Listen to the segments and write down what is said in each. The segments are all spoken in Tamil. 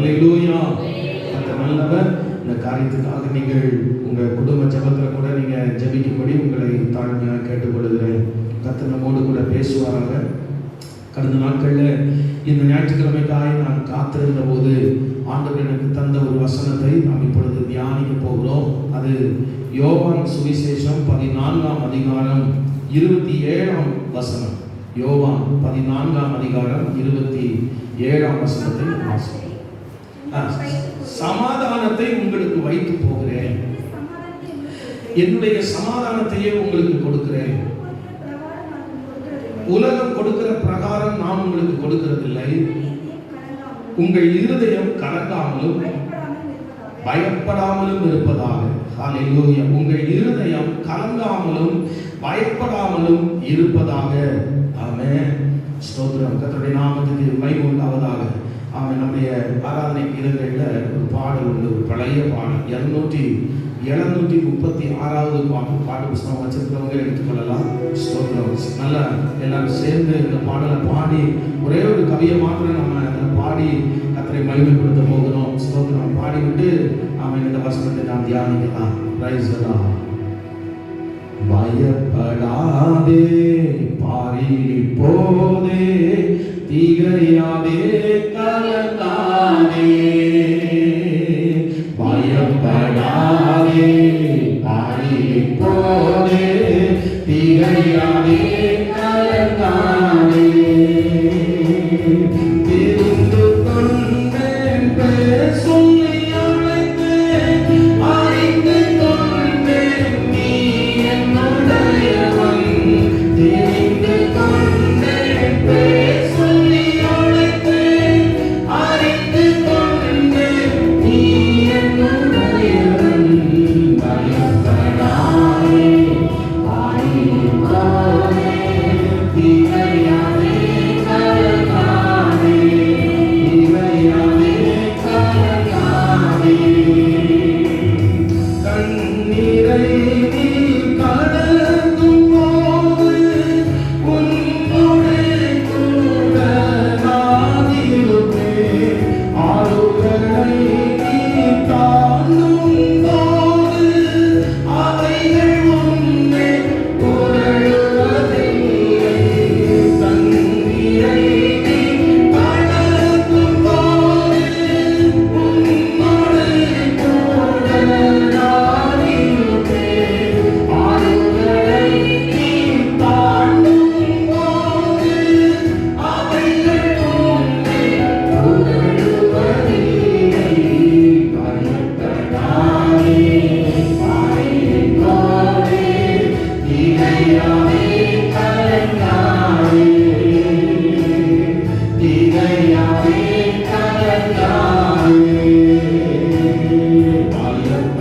அல்லேலூயா. கர்த்தர் நல்லவர். இந்த காரியத்துக்காக நீங்கள் உங்கள் குடும்ப ஜெபத்தில் கூட நீங்கள் ஜெபிக்கும்படி உங்களை தாழ்மையாக கேட்டுக்கொள்கிறேன். கர்த்தர் நம்மோடு கூட பேசுவாராக. கடந்த நாட்களில் இந்த ஞாயிற்றுக்கிழமைக்காக நான் காத்திருந்த போது ஆண்டவர் எனக்கு தந்த ஒரு வசனத்தை நாம் இப்பொழுது தியானிக்க போகிறோம். அது யோவான் சுவிசேஷம் 14ஆம் அதிகாரம் 27ஆம் வசனம். யோவான் 14ஆம் அதிகாரம் 27ஆம் வசனத்தை வாசிக்கிறேன். சமாதானத்தை உங்களுக்கு வைத்து போகிறேன், என்னுடைய சமாதானத்தையே உங்களுக்கு கொடுக்கிறேன். உலகம் கொடுக்கிற பிரகாரம் நான் உங்களுக்கு கொடுக்கிறதில்லை. உங்கள் இருதயம் கலங்காமலும் பயப்படாமலும் இருப்பதாக. ஹல்லேலூயா. உங்கள் இருதயம் கலங்காமலும் பயப்படாமலும் இருப்பதாக. ஆமென். ஸ்தோத்திரம். கர்த்தருடைய நாமத்துக்கு மகிமை உண்டாவதாக. ஆமென். நம்முடைய ஆராதனை கீதங்களில் ஒரு பாடல் உண்டு, ஒரு பழைய பாடல். 736வது பாட்டு புஸ்தகம் வச்சிருக்கிறவங்க எடுத்துக்கொள்ளலாம். ஸ்தோத்திரம். நல்லா எல்லாரும் சேர்ந்து இந்த பாடலை பாடி ஒரே ஒரு கவியை மாத்திரம் நம்ம அதில் பாடி கர்த்தரை மகிமைப்படுத்த போகிறோம். ஸ்தோத்திரம். பாடிவிட்டு ஆமென் இந்த வசனத்தை நாம் தியானிக்கலாம். Praise the Lord. பயப்படாதே, பாரில் போதே, திகையாதே, கலங்காதே. பயப்படாதே, பாரில் போதே, திகையாதே, கலங்காதே. தெரிந்து கொண்டேன், பேர் சொல்லி அழைத்தேன், அறிந்து கொண்டேன், நீ என்னுடையவன். தெரிந்து கொண்டேன், பேர் சொல்லி அழைத்தேன், அறிந்து கொண்டேன், நீ என்னுடையவன். பயப்படாதே, பாரில் போதே, திகையாதே, கலங்காதே. திகையாதே, கலங்காதே. கண்ணீரை நீ கடந்தும் போது உன்னோடு கூட நான் இருப்பேன். ஆறுகளை நீ தாண்டும் போது அவைகள் உன்னை புரளுவதில்லை. கண்ணீரை நீ கடந்தும் போது உன்னோடு கூட நான் இருப்பேன். ஆறுகளை நீ தாண்டும் போது அவைகள் உன்னை புரளுவதில்லை. பயப்படாதே, பாரில் போதே, திகையாதே, கலங்காதே. திகையாதே, கலங்காதே.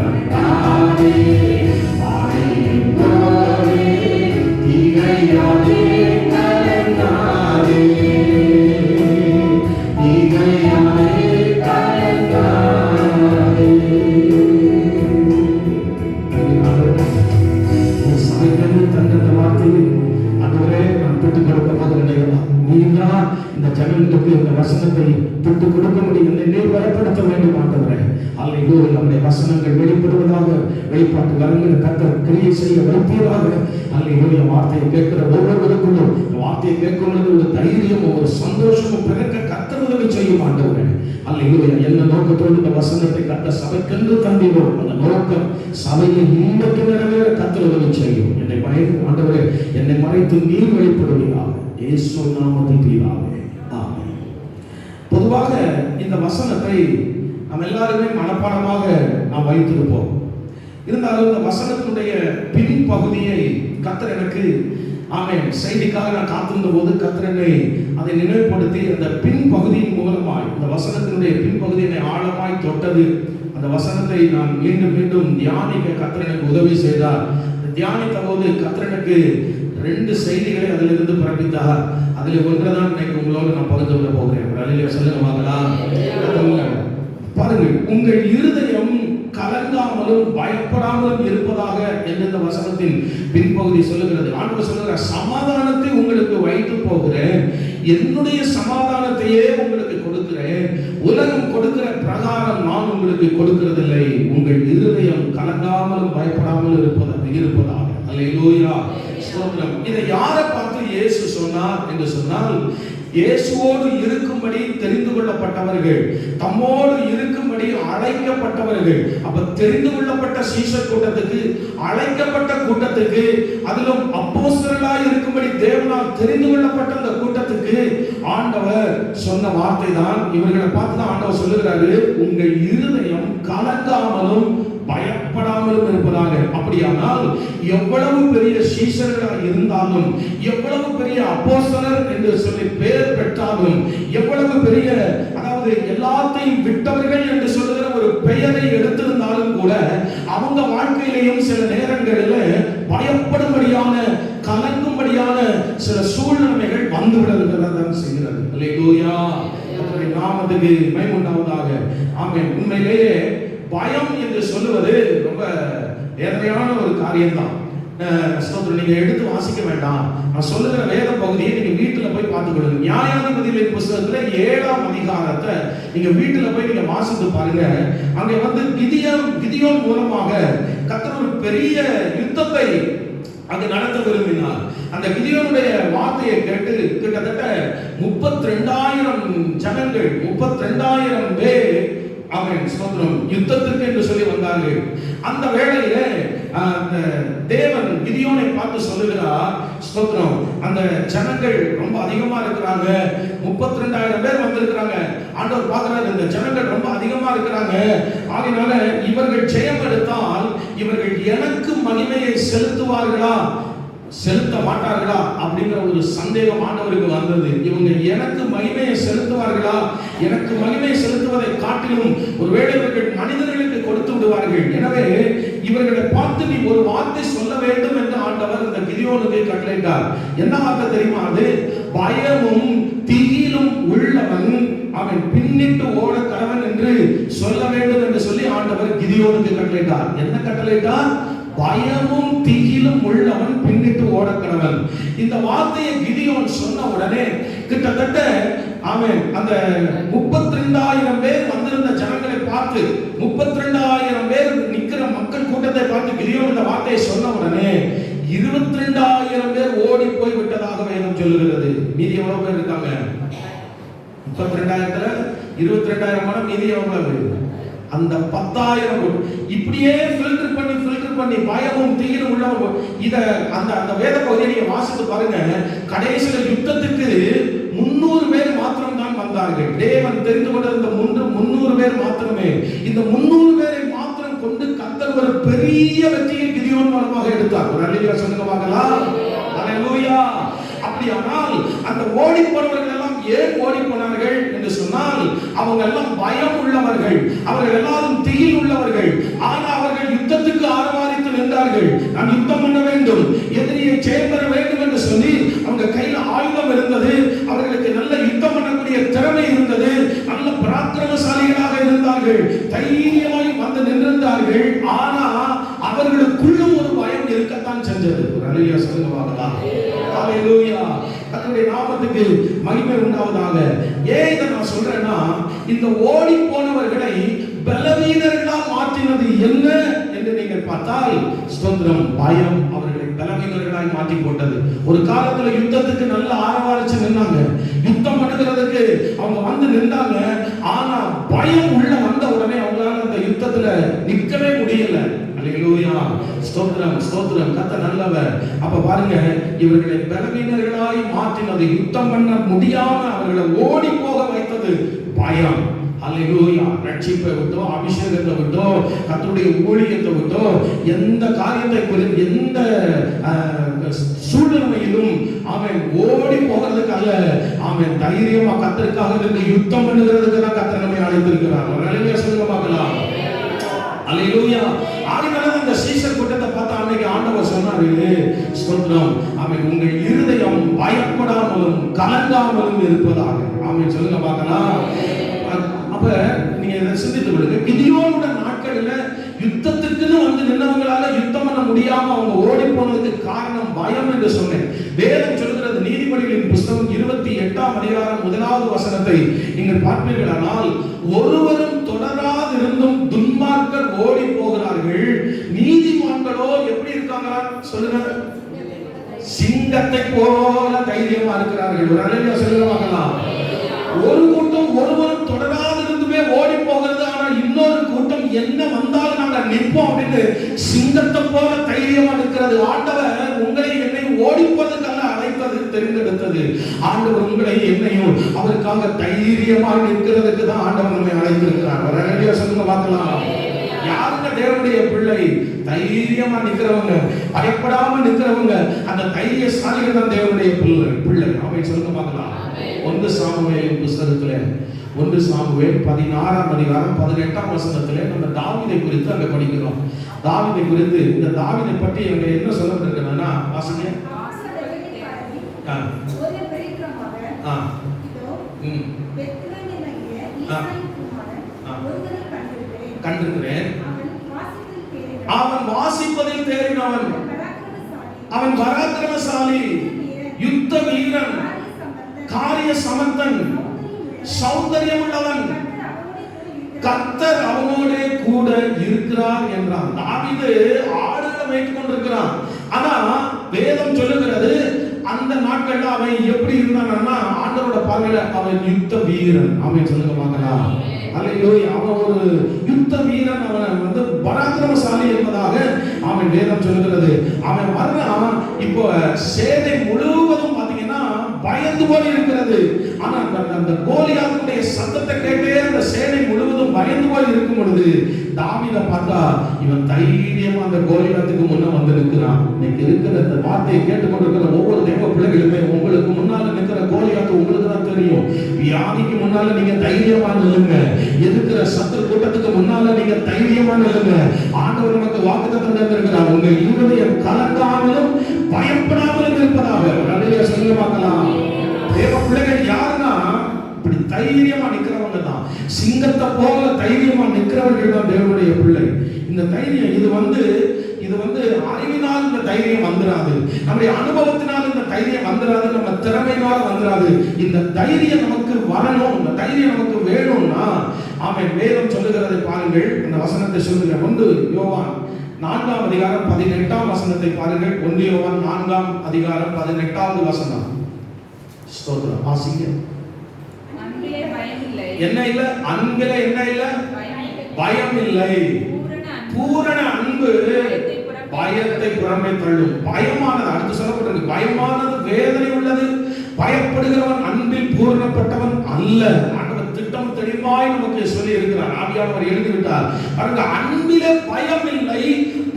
பயப்படாதே, பாரில் போதே, திகையாதே, கலங்காதே. திகையாதே, கலங்காதே. சபைக்கு தந்த வார்த்தையை அதுவரை நான் பெற்றுக் கொடுக்க போகிறேன். நீதான் இந்த ஜனங்களுக்கு இந்த வசனத்தை பெற்றுக் கொடுக்க முடியும். என்னை பயப்படுத்த வேண்டும் ஆண்டவரே. அல்லேலூயா. நம்முடைய வசனங்கள் வெளிப்படுவதாக, வெளிப்பாட்டு வரங்கள் கர்த்தர் கிரியை செய்ய வைப்பீராக. அல்லேலூயா. வார்த்தையை கேட்கிற ஒவ்வொருவருக்குள்ளும் வார்த்தையை கேட்கும் பொழுது ஒரு தைரியமும் ஒரு சந்தோஷமும் பிறக்க கர்த்தர் உதவி செய்யும் ஆண்டவரே. அல்லேலூயா. என்ன நோக்கத்தோடு இந்த வசனத்தை கர்த்தர் சபைக்கென்று தந்தீரோ அந்த நோக்கம் சபையில் இன்றைக்கு நிறைவேற கர்த்தர் உதவி செய்யும். என்னை மறைத்து ஆண்டவரே, என்னை மறைத்து நீர் வெளிப்படுவீராக. இயேசு நாமத்தில் பிதாவே. ஆமென். பொதுவாக இந்த வசனத்தை நாம் எல்லாருமே மனப்பாடமாக நாம் வைத்திருப்போம். இருந்தாலும் இந்த வசனத்தினுடைய பின்பகுதியை கர்த்தர் எனக்கு ஆமென் செய்திக்காக நான் காத்திருந்த போது கர்த்தர் என்னை அதை நினைவுபடுத்தி அந்த பின்பகுதியின் மூலமாய் இந்த வசனத்தினுடைய பின்பகுதி என்னை ஆழமாய் தொட்டது. அந்த வசனத்தை நான் மீண்டும் மீண்டும் தியானிக்க கர்த்தர் எனக்கு உதவி செய்தார். தியானித்த போது கர்த்தர் எனக்கு 2 செய்திகளை அதிலிருந்து பிறப்பித்தார். அதில் ஒன்றைதான் இன்னைக்கு உங்களோடு நான் பகிர்ந்து கொள்ள போகிறேன். அல்லேலூயா. சொல்லுங்க பார்க்கலாம். பாருங்கள், உங்கள் இருதயம் கலங்காமலும் பயப்படாமலும் இருப்பதாக என்ற வசனத்தின் பின்பகுதி சொல்லுகிறது. ஆண்டவர் சொல்லுகிற சமாதானத்தை உங்களுக்கு வைத்து போகிறேன், என்னுடைய சமாதானத்தையே உங்களுக்கு கொடுக்கிறேன், உலகம் கொடுக்கிற பிரகாரம் நான் உங்களுக்கு கொடுக்கிறதில்லை, உங்கள் இருதயம் கலங்காமலும் பயப்படாமல் இருப்பதாக. அல்லேலூயா, ஸ்தோத்திரம். இதை யாரை பார்த்து இயேசு சொன்னார் என்று சொன்னால், இயேசுவோடு இருக்கும்படி தெரிந்து கொள்ளப்பட்டவர்கள், தம்மோடு இருக்கும்படி அழைக்கப்பட்டவர்கள். அப்ப தெரிந்து கொள்ளப்பட்ட சீஷர் கூட்டத்துக்கு, அழைக்கப்பட்ட கூட்டத்துக்கு, அதிலும் அப்போஸ்தலர்களாய் இருக்கும்படி தேவனால் தெரிந்து கொள்ளப்பட்ட அந்த கூட்டத்துக்கு ஆண்டவர் சொன்ன வார்த்தை தான், இவர்களை பார்த்து தான் ஆண்டவர் சொல்லுகிறாரு, உங்கள் இருதயம் கலங்காமலும் பயப்படாமலும் இருப்பதாக. அப்படியானால் எவ்வளவு பெரிய சீஷர்களாக இருந்தாலும், எவ்வளவு பெரிய அப்போஸ்தலர் என்று சொல்லி பெயர் பெற்றாலும், எவ்வளவு பெரிய, அதாவது எல்லாத்தையும் விட்டவர்கள் என்று சொல்லுகிற ஒரு பெயரை எடுத்திருந்தாலும் கூட, அவங்க வாழ்க்கையிலையும் சில நேரங்களில் பயப்படும்படியான, கலங்கும்படியான சில சூழ்நிலைகள் வந்து விடுகிறதான் செய்கிறது. அல்லேலூயா, கர்த்தருடைய நாமத்துக்கு மகிமை உண்டாவதாக. ஆமென். உண்மையிலேயே பயம் என்று சொல்லுவது ரொம்ப வேதனையான ஒரு காரியம்தான். நீங்க எடுத்து வாசிக்க வேண்டாம், நான் சொல்லுகிற வேத பகுதியை நீங்க வீட்டுல போய் பார்த்துக்கொள்ளுங்க. நியாயாதிபதிகளின் புத்தகத்துல 7ஆம் அதிகாரத்தை நீங்க வீட்டுல போய் நீங்க வாசித்து பாருங்க. அங்கே வந்து கிதியோன் மூலமாக கர்த்தர் ஒரு பெரிய யுத்தத்தை அங்கு நடத்த விரும்பினார். அந்த கிதியோனுடைய வார்த்தையை கேட்டு கிட்டத்தட்ட 32,000 ஜனங்கள், 32,000 பேர் அவன் ஸ்தோத்திரம் யுத்தத்திற்கு என்று சொல்லி வந்தார்கள். அந்த வேளையில தேவன் கிதியோனை பார்த்து சொல்லுகிறார், ஸ்தோத்திரம், அந்த ஜனங்கள் ரொம்ப அதிகமா இருக்கிறாங்க, 32,000 பேர் வந்திருக்கிறாங்க. ஆண்டவர் பார்க்கிறார், இந்த ஜனங்கள் ரொம்ப அதிகமா இருக்கிறாங்க, ஆகையினால இவர்கள் ஜெயம் எடுத்தால் இவர்கள் எனக்கு மகிமையை செலுத்துவார்களா, செலுத்த மாட்டார்களா அப்படிங்கிற ஒரு சந்தேகம் ஆண்டவருக்கு வந்தது. இவங்க எனக்கு மகிமையை செலுத்துவார்களா, எனக்கு மகிமை செலுத்துவதை காட்டிலும் ஒருவேளை இவர்கள் மனிதர்களுக்கு கொடுத்து விடுவார்கள். எனவே இவர்களை பார்த்து நீ ஒரு வார்த்தை சொல்ல வேண்டும் என்று ஆண்டவர் இந்த கிதியோனுக்கு கட்டளையிட்டார். என்ன வார்த்தை தெரியுமா? அது பயமும் திகிலும் உள்ளவன் அவன் பின்னிட்டு ஓட கடவன் என்று சொல்ல வேண்டும் என்று சொல்லி ஆண்டவர் கிதியோனுக்கு கட்டளையிட்டார். என்ன கட்டளையிட்டார்? பயமும் திகிலும் உள்ளவன் பின்னிட்டு ஓடக்கடவன். இந்த வார்த்தையை கிதியோன் சொன்ன உடனே கிட்டத்தட்ட அவன் அந்த 32,000 பேர் வந்திருந்த ஜனங்களை பார்த்து, 32,000 பேர் நிக்கிற மக்கள் கூட்டத்தை பார்த்து கிதியோன் இந்த வார்த்தையை சொன்ன உடனே 22,000 பேர் ஓடி போய் விட்டதாக வேதம் சொல்லுகிறது. மீதி எவ்வளவு பேர் இருக்காங்க? 32,000த்துல 22,000 மீதி எவ்வளவு? அந்த 10,000. இப்படியே ஃபில்டர் பண்ணி பயமும் திகிலும் உள்ளவங்க இத அந்த வேத பகுதியை நீங்க வாசித்து பாருங்க. கடைசியில யுத்தத்துக்கு 300 பேர் மாத்திரம் தான் வந்தார்கள். தேவன் தெரிந்து கொண்டிருந்த 300 பேர் மாத்திரமே. இந்த 300 பேரை மாத்திரம் கொண்டு கர்த்தர் ஒரு பெரிய வெற்றியை கிதியோன் மூலமாக எடுத்தார். ஒரு அல்லேலூயா சொல்லுங்க பார்க்கலாம். அல்லேலூயா. அப்படியானால் அந்த ஓடி போனவர்கள் எல்லாம் ஏன் ஓடி போனார்கள் என்று சொன்னால், அவங்க எல்லாம் பயம் உள்ளவர்கள், அவர்கள் எல்லாரும் திகில் உள்ளவர்கள். ஆனால் அவர்கள் யுத்தத்துக்கு ஆரவாரித்து நின்றார்கள். நான் யுத்தம் பண்ண வேண்டும், எதிரியை ஜெயம் பெற வேண்டும் என்று சொல்லி அவங்க கையில் ஆயுதம் இருந்தது, அவர்களுக்கு நல்ல யுத்தம் பண்ணக்கூடிய திறமை இருந்தது, நல்ல பராக்கிரமசாலிகளாக இருந்தார்கள், தைரியமாய் வந்து நின்றிருந்தார்கள். ஆனா அவர்களுக்குள்ளும் ஒரு பயம் இருக்கத்தான் செஞ்சது. ஒரு அல்லேலூயா சொல்லுங்க பார்க்கலாம். அல்லேலூயா. கர்த்தருடைய நாமத்துக்கு மகிமை உண்டாவதாக. ஏன் இதை நான் சொல்றேன்னா, இந்த ஓடி போனவர்களை பலவீனர்களா மாற்றினது என்ன என்று நீங்கள் பார்த்தால், ஸ்தோத்திரம், பயம் அவர்களை பலவீனர்களாய் மாற்றி போட்டது. ஒரு காலத்துல யுத்தத்துக்கு நல்ல ஆரவாரிச்சு நின்னாங்க, யுத்தம் பண்ணுகிறதுக்கு அவங்க வந்து நின்றாங்க. ஆனா பயம் உள்ள வந்த உடனே அவங்களால அந்த யுத்தத்துல நிற்கவே முடியல. அல்லேலூயா. ஸ்தோத்திரம், ஸ்தோத்திரம். கர்த்தர் நல்லவர். அப்ப பாருங்க, இவர்களை பலவீனர்களாய் மாற்றினது, யுத்தம் பண்ண முடியாம அவர்களை ஓடி போக வைத்தது பயம். அல்லேலூயா. ரட்சிப்பை விட்டோ, அபிஷேகத்தை விட்டோ, கர்த்தருடைய ஊழியத்தை விட்டோ, எந்த காரியத்தை குறித்து, எந்த சூழ்நிலையிலும் அவன் ஓடி போகிறதுக்கு அல்ல, அவன் தைரியமா கர்த்தருக்காக இருந்து யுத்தம் பண்ணுகிறதுக்கு தான் கர்த்தர் நம்மை அழைத்திருக்கிறார். அல்லேலூயா சொல்லுங்க பார்க்கலாம். அல்லேலூயா. ஆகையால அந்த சீஷர் கூட்டத்தை பார்த்து அன்னைக்கு ஆண்டவர் சொன்னாரு, ஸ்தோத்திரம், ஆமென், உங்கள் இருதயம் பயப்படாமலும் கலங்காமலும் இருப்பதாக. ஆமென் சொல்லுங்க பார்க்கலாம். அப்ப நீங்க இதை சிந்தித்து விடுங்க. கிதியோனுடைய நாட்களில் யுத்தத்துக்குன்னு வந்து நின்னவங்களால யுத்தம் பண்ண முடியாம அவங்க ஓடி போனதுக்கு காரணம் பயம் என்று சொன்னேன். வேதம் சொல்கிறது, நீதிமொழிகளின் புத்தகம் 28 8ஆம் அதிகாரம் 1வது வசனத்தை நீங்கள் பார்ப்பீர்களானால், ஒருவரும் தொடராதிருந்தும் துன்மார்க்கர் ஓடி போகிறார்கள், நீதிமான்களோ எப்படி இருக்காங்க சொல்லுங்க, சிங்கத்தை போல தைரியமா இருக்கிறார்கள். ஒரு அல்லேலூயா சொல்லுங்க பார்க்கலாம். ஒரு கூட்டம் ஒருவரும் தொடராதிருந்துமே ஓடி போகிறது, ஆனா இன்னொரு கூட்டம் என்ன வந்தாலும் நாங்க நிற்போம் அப்படின்னு சிங்கத்தை போல தைரியமா இருக்கிறது. ஆண்டவர் உங்களை என்னை ஓடிப்பதற்கல்ல அழைத்தது, தெரிந்தெடுத்தது. ஆண்டவர் உங்களை என்னையும் அவருக்காக தைரியமா நிற்கிறதுக்கு தான் ஆண்டவர் நம்மை அழைத்திருக்கிறார். ஒரு அல்லேலூயா சொல்லுங்க பார்க்கலாம். யாருங்க தேவனுடைய பிள்ளை? தைரியமா நிக்கிறவங்க, பயப்படாம நிக்கிறவங்க, அந்த தைரியசாலிகள் தான் தேவனுடைய பிள்ளை. ஆமென் சொல்லுங்க பார்க்கலாம். 1 சாமுவேலின் புத்தகத்திலே 1 சாமுவேல் 16ஆம் அதிகாரம் 18ஆம் வசனத்திலே நம்ம தாவீதை குறித்து அங்க படிக்கிறோம். தாவீதை குறித்து, இந்த தாவீதை பற்றி அங்க என்ன சொல்லப்பட்டிருக்குன்னா, வாசிங்க. கண்டிருக்கிறேன். அவன் வாசிப்பதில் தேறினவன், அவன் பராக்கிரமசாலி, யுத்த வீரன், காரிய சமர்த்தன், சௌந்தரியம் உள்ளவன், கர்த்தர் அவனோட கூட இருக்கிறார் என்றான். தாவீது ஆடுகளை வைத்துக் கொண்டிருக்கிறான். ஆனா வேதம் சொல்லுகிறது, அந்த நாட்கள்ல அவன் எப்படி இருந்தான்னா, ஆண்டவரோட பார்வையில அவன் யுத்த வீரன். அவன் சொல்லுங்க பார்க்கலாம். அல்லேலூயா. அவன் ஒரு யுத்த வீரன், அவன் வந்து பராக்கிரமசாலி என்பதாக அவன் வேதம் சொல்லுகிறது. அவன் வர்றான். இப்போ சேனை முழுவதும் பாத்தீங்கன்னா பயந்து போய் இருக்கிறது. ஆனா அந்த கோலியாத்துடைய சத்தத்தை கேட்டே அந்த சேனை முழுவதும் பயந்து போய் இருக்கும் பொழுது தாவீதை பார்த்தா, இவன் தைரியமா அந்த கோலியாத்துக்கு முன்ன வந்து நிற்கிறான். இன்னைக்கு இருக்கிற இந்த வார்த்தையை கேட்டுக்கொண்டிருக்கிற ஒவ்வொரு தேவ பிள்ளைகளுமே, உங்களுக்கு முன்னால நிற்கிற கோலியாத்து உங்களுக்கு தான் தெரியும். வியாதிக்கு முன்னால நீங்க தைரியமா நில்லுங்க. எதுக்கிற சத்துரு கூட்டத்துக்கு முன்னால நீங்க தைரியமா நில்லுங்க. ஆண்டவர் நமக்கு வாக்குத்தத்தம் தந்திருக்கிறார், உங்க இருதயம் கலங்காமலும் பயப்படாமலும் இருப்பதாக. அல்லேலூயா சொல்லுங்க பார்க்கலாம். தேவ பிள்ளைகள் யாருன்னா இப்படி தைரியமா நிக்கிறவங்க தான். சிங்கத்தை போல தைரியமா நிக்கிறவர்கள் தான் தேவனுடைய பிள்ளை. இந்த தைரியம் இது வந்து அறிவினால் இந்த தைரியம் வந்துராது, நம்முடைய அனுபவத்தினால் இந்த தைரியம் வந்துராது, நம்ம திறமையினால வந்துராது. இந்த தைரியம் நமக்கு வரணும், இந்த தைரியம் நமக்கு வேணும்னா, ஆமென், வேதம் சொல்லுகிறதை பாருங்கள். அந்த வசனத்தை சொல்லுங்க. 1 யோவான் 4ஆம் அதிகாரம் 18ஆம் வசனத்தை பாருங்கள். 1 யோவான் 4ஆம் அதிகாரம் 18வது வசனம். ஸ்தோத்திரம். வாசிங்க. அன்பிலே பயம் இல்லை. என்ன இல்ல? அன்பிலே என்ன இல்ல? பயம் இல்லை. பூரண அன்பு பயத்தை புறமே தள்ளும். பயமானது, அடுத்து சொல்லப்பட்டிருக்கு, பயமானது வேதனை உள்ளது, பயப்படுகிறவன் அன்பில் பூரணப்பட்டவன் அல்ல. ஆண்டவர் திட்டம் தெளிவாய் நமக்கு சொல்லி இருக்கிறார். ஆவியானவர் எழுதிவிட்டார். பாருங்க, அன்பிலே பயம் இல்லை,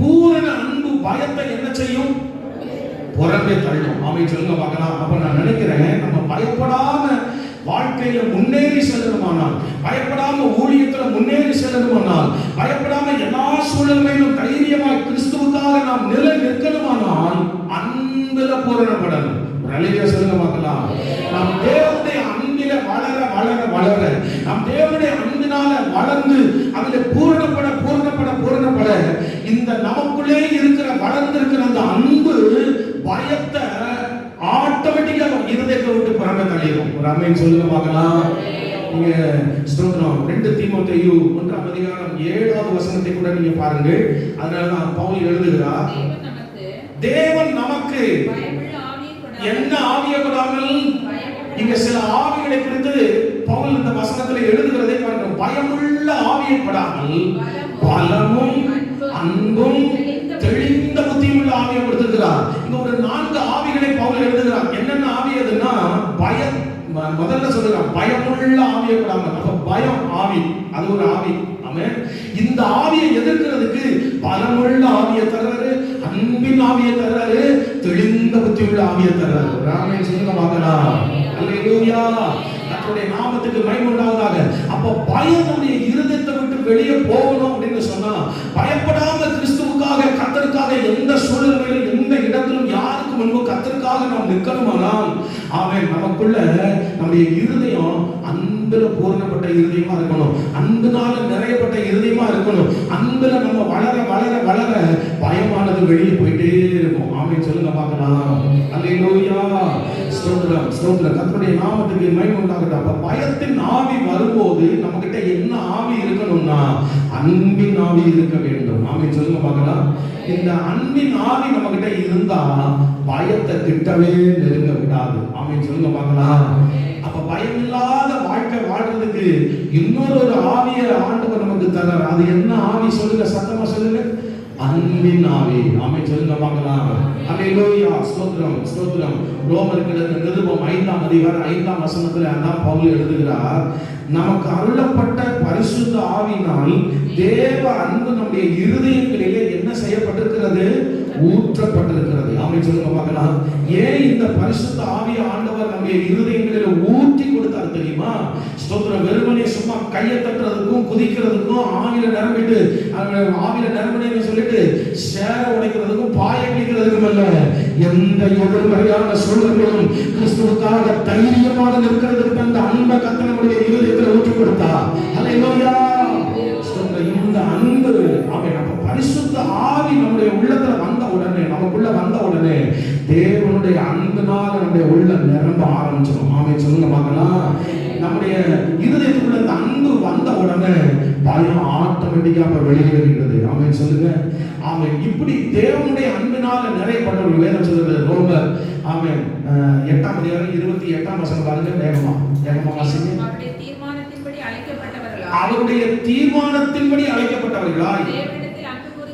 பூரண அன்பு பயத்தை என்ன செய்யும்? புறமே தள்ளும். ஆமென் சொல்லுங்க பார்க்கலாம். அப்ப நான் நினைக்கிறேன், நம்ம பயப்படாம வாழ்க்கையில முன்னேறி செல்லணுமானால், பயப்படாம ஊழியத்துல முன்னேறி செல்லணுமானால், பயப்படாம எல்லா சூழ்நிலையிலும் தைரியமா கிறிஸ்துவுக்காக நாம் நிலை நிற்கணுமானால் அன்பில பூரணப்படணும். அல்லேலூயா சொல்லுங்க பார்க்கலாம். நாம் தேவனுடைய அன்பில வளர வளர வளர, நாம் தேவனுடைய அன்பினால வளர்ந்து அதிலே பூரணப்பட இந்த நமக்குள்ளே இருக்கிற வளர்ந்திருக்கிற அந்த அன்பு பயத்தை ஆட்டோமேட்டிக்கா இருதயத்தை விட்டு புறமே தள்ளிடும். ஒரு ஆமென் சொல்லுங்க பார்க்கலாம். நீங்க ஸ்தோத்திரம். 2 தீமோத்தேயு 1ஆம் அதிகாரம் 7வது வசனத்தை கூட நீங்க பாருங்கள். அதனால தான் பவுல் எழுதுகிறார், தேவன் நமக்கு என்ன ஆவியை கொடாமல், இங்க சில ஆவிகளை குறித்து பவுல் இந்த வசனத்தில் எழுதுகிறதை பாருங்க. பயமுள்ள ஆவியை கொடாமல் பலமும் அன்பும் தெளிந்த புத்தியும் உள்ள ஆவியை கொடுத்திருக்கிறார். இங்க ஒரு 4 ஆவிகளை பவுல் எழுதுகிறார். என்னென்ன ஆவி அதுன்னா, பயம் முதல்ல சொல்றார், பயமுள்ள ஆவியை கொடாமல். அப்ப பயம் ஆவி, அது ஒரு ஆவி. ஆமென். இந்த ஆவியை எதிர்க்கிறதுக்கு பலமுள்ள ஆவியை தர்றாரு, அன்பின் ஆவியை தர்றாரு, தெளிந்த புத்தி உள்ள ஆவியை தர்றாரு. ஆமென் சொல்லுங்க பார்க்கலாம். அல்லேலூயா. கர்த்தருடைய நாமத்துக்கு மகிமை உண்டாவதாக. அப்ப பயம் நம்முடைய இருதயத்தை விட்டு வெளியே போகணும் அப்படின்னு சொன்னா, பயப்படாம கிறிஸ்துவுக்காக கர்த்தருக்காக எந்த சூழ்நிலையிலும் எந்த இடத்திலும் யாருக்கு முன்பு கர்த்தருக்காக நாம் நிற்கணுமானால், ஆமென், நமக்குள்ள நம்முடைய இருதயம் அன்புல பூரணப்பட்ட இருதயமா இருக்கணும், அன்பினால நிறையப்பட்ட இருதயமா இருக்கணும். அன்புல நம்ம வளர வளர வளர பயமானது வெளியே போயிட்டே இருக்கும். ஆமென் சொல்லுங்க பார்க்கலாம். அல்லேலூயா. ஸ்தோத்திரம் ஸ்தோத்திரம். கர்த்தருடைய நாமத்துக்கு மகிமை உண்டாகட்டும். அப்ப பயத்தின் ஆவி வரும்போது நம்ம கிட்ட என்ன ஆவி இருக்கணும்னா அன்பின் ஆவி இருக்க வேண்டும். ஆமென் சொல்லுங்க பார்க்கலாம். இந்த அன்பின் ஆவி நம்ம கிட்ட இருந்தா பயத்தை கிட்டவே நெருங்க விடாது. ஆமென் சொல்லுங்க பார்க்கலாம். அப்ப பயம் இல்லாத வாழ்க்கை வாழ்றதுக்கு இன்னொரு ஆவியை ஆண்டவர் நமக்கு தரார். அது என்ன ஆவி சொல்லுங்க, சத்தமா சொல்லுங்க. அன்பின் ஆவி. ஆமென் சொல்லுங்க பார்க்கலாம். அல்லேலூயா. ஸ்தோத்திரம் ஸ்தோத்திரம். ரோமருக்கு நிருபம் 5ஆம் அதிகாரம் 5ஆம் வசனத்துல அதான் பவுல் எழுதுகிறார், நமக்கு அருளப்பட்ட பரிசுத்த ஆவியினால் தேவ அன்பு நம்முடைய இருதயங்களிலே என்ன செய்யப்பட்டிருக்கிறது, ஊற்றப்பட்டிருக்கிறது. ஆமென் சொல்லுங்க பார்க்கலாம். ஏன் இந்த பரிசுத்த ஆவியை ஆண்டவர் நம்முடைய இருதயங்களிலே ஊற்றி கொடுத்தார் தெரியுமா? ஸ்தோத்திரம். வெறுமனே சும்மா கையை தட்டுறதுக்கும் குதிக்கிறதுக்கும் ஆவியில நிரம்பிட்டு ஆவியில நிரம்பினு சொல்லிட்டு சேர உடைக்கிறதுக்கும் பாய கிழிக்கிறதுக்கும் அல்ல. எந்த எதிர்மறையான சூழ்நிலையும் கிறிஸ்துவுக்காக தைரியமாக நிற்கிறதுக்கு அந்த அன்பை கர்த்தர் நம்முடைய இருதயத்தில் ஊற்றி கொடுத்தார். அல்லேலூயா. இந்த அன்பு அப்ப பரிசுத்த ஆவி நம்முடைய உள்ளத்துல வந்த உடனே, நமக்குள்ள வந்த உடனே தேவனுடைய அன்பினால நம்முடைய உள்ள நிரம்ப ஆரம்பிச்சிடும். ஆமென் சொல்லுங்க பார்க்கலாம். நம்முடைய இருதயத்துக்குள்ள அந்த அன்பு வந்த உடனே பயம் ஆட்டோமேட்டிக்காக வெளியேறுகிறது. ஆமென் சொல்லுங்க. ஆமென். இப்படி தேவனுடைய அன்பினால நிறையப்பட்டவர்கள் வேதம் சொல்லுகிறது. ரோமர் ஆமென் 8ஆம் அதிகாரம் 28ஆம் வசனம் பாருங்க. வேகமா வாசிங்க. அவருடைய தீர்மானத்தின்படி அழைக்கப்பட்டவர்களாய்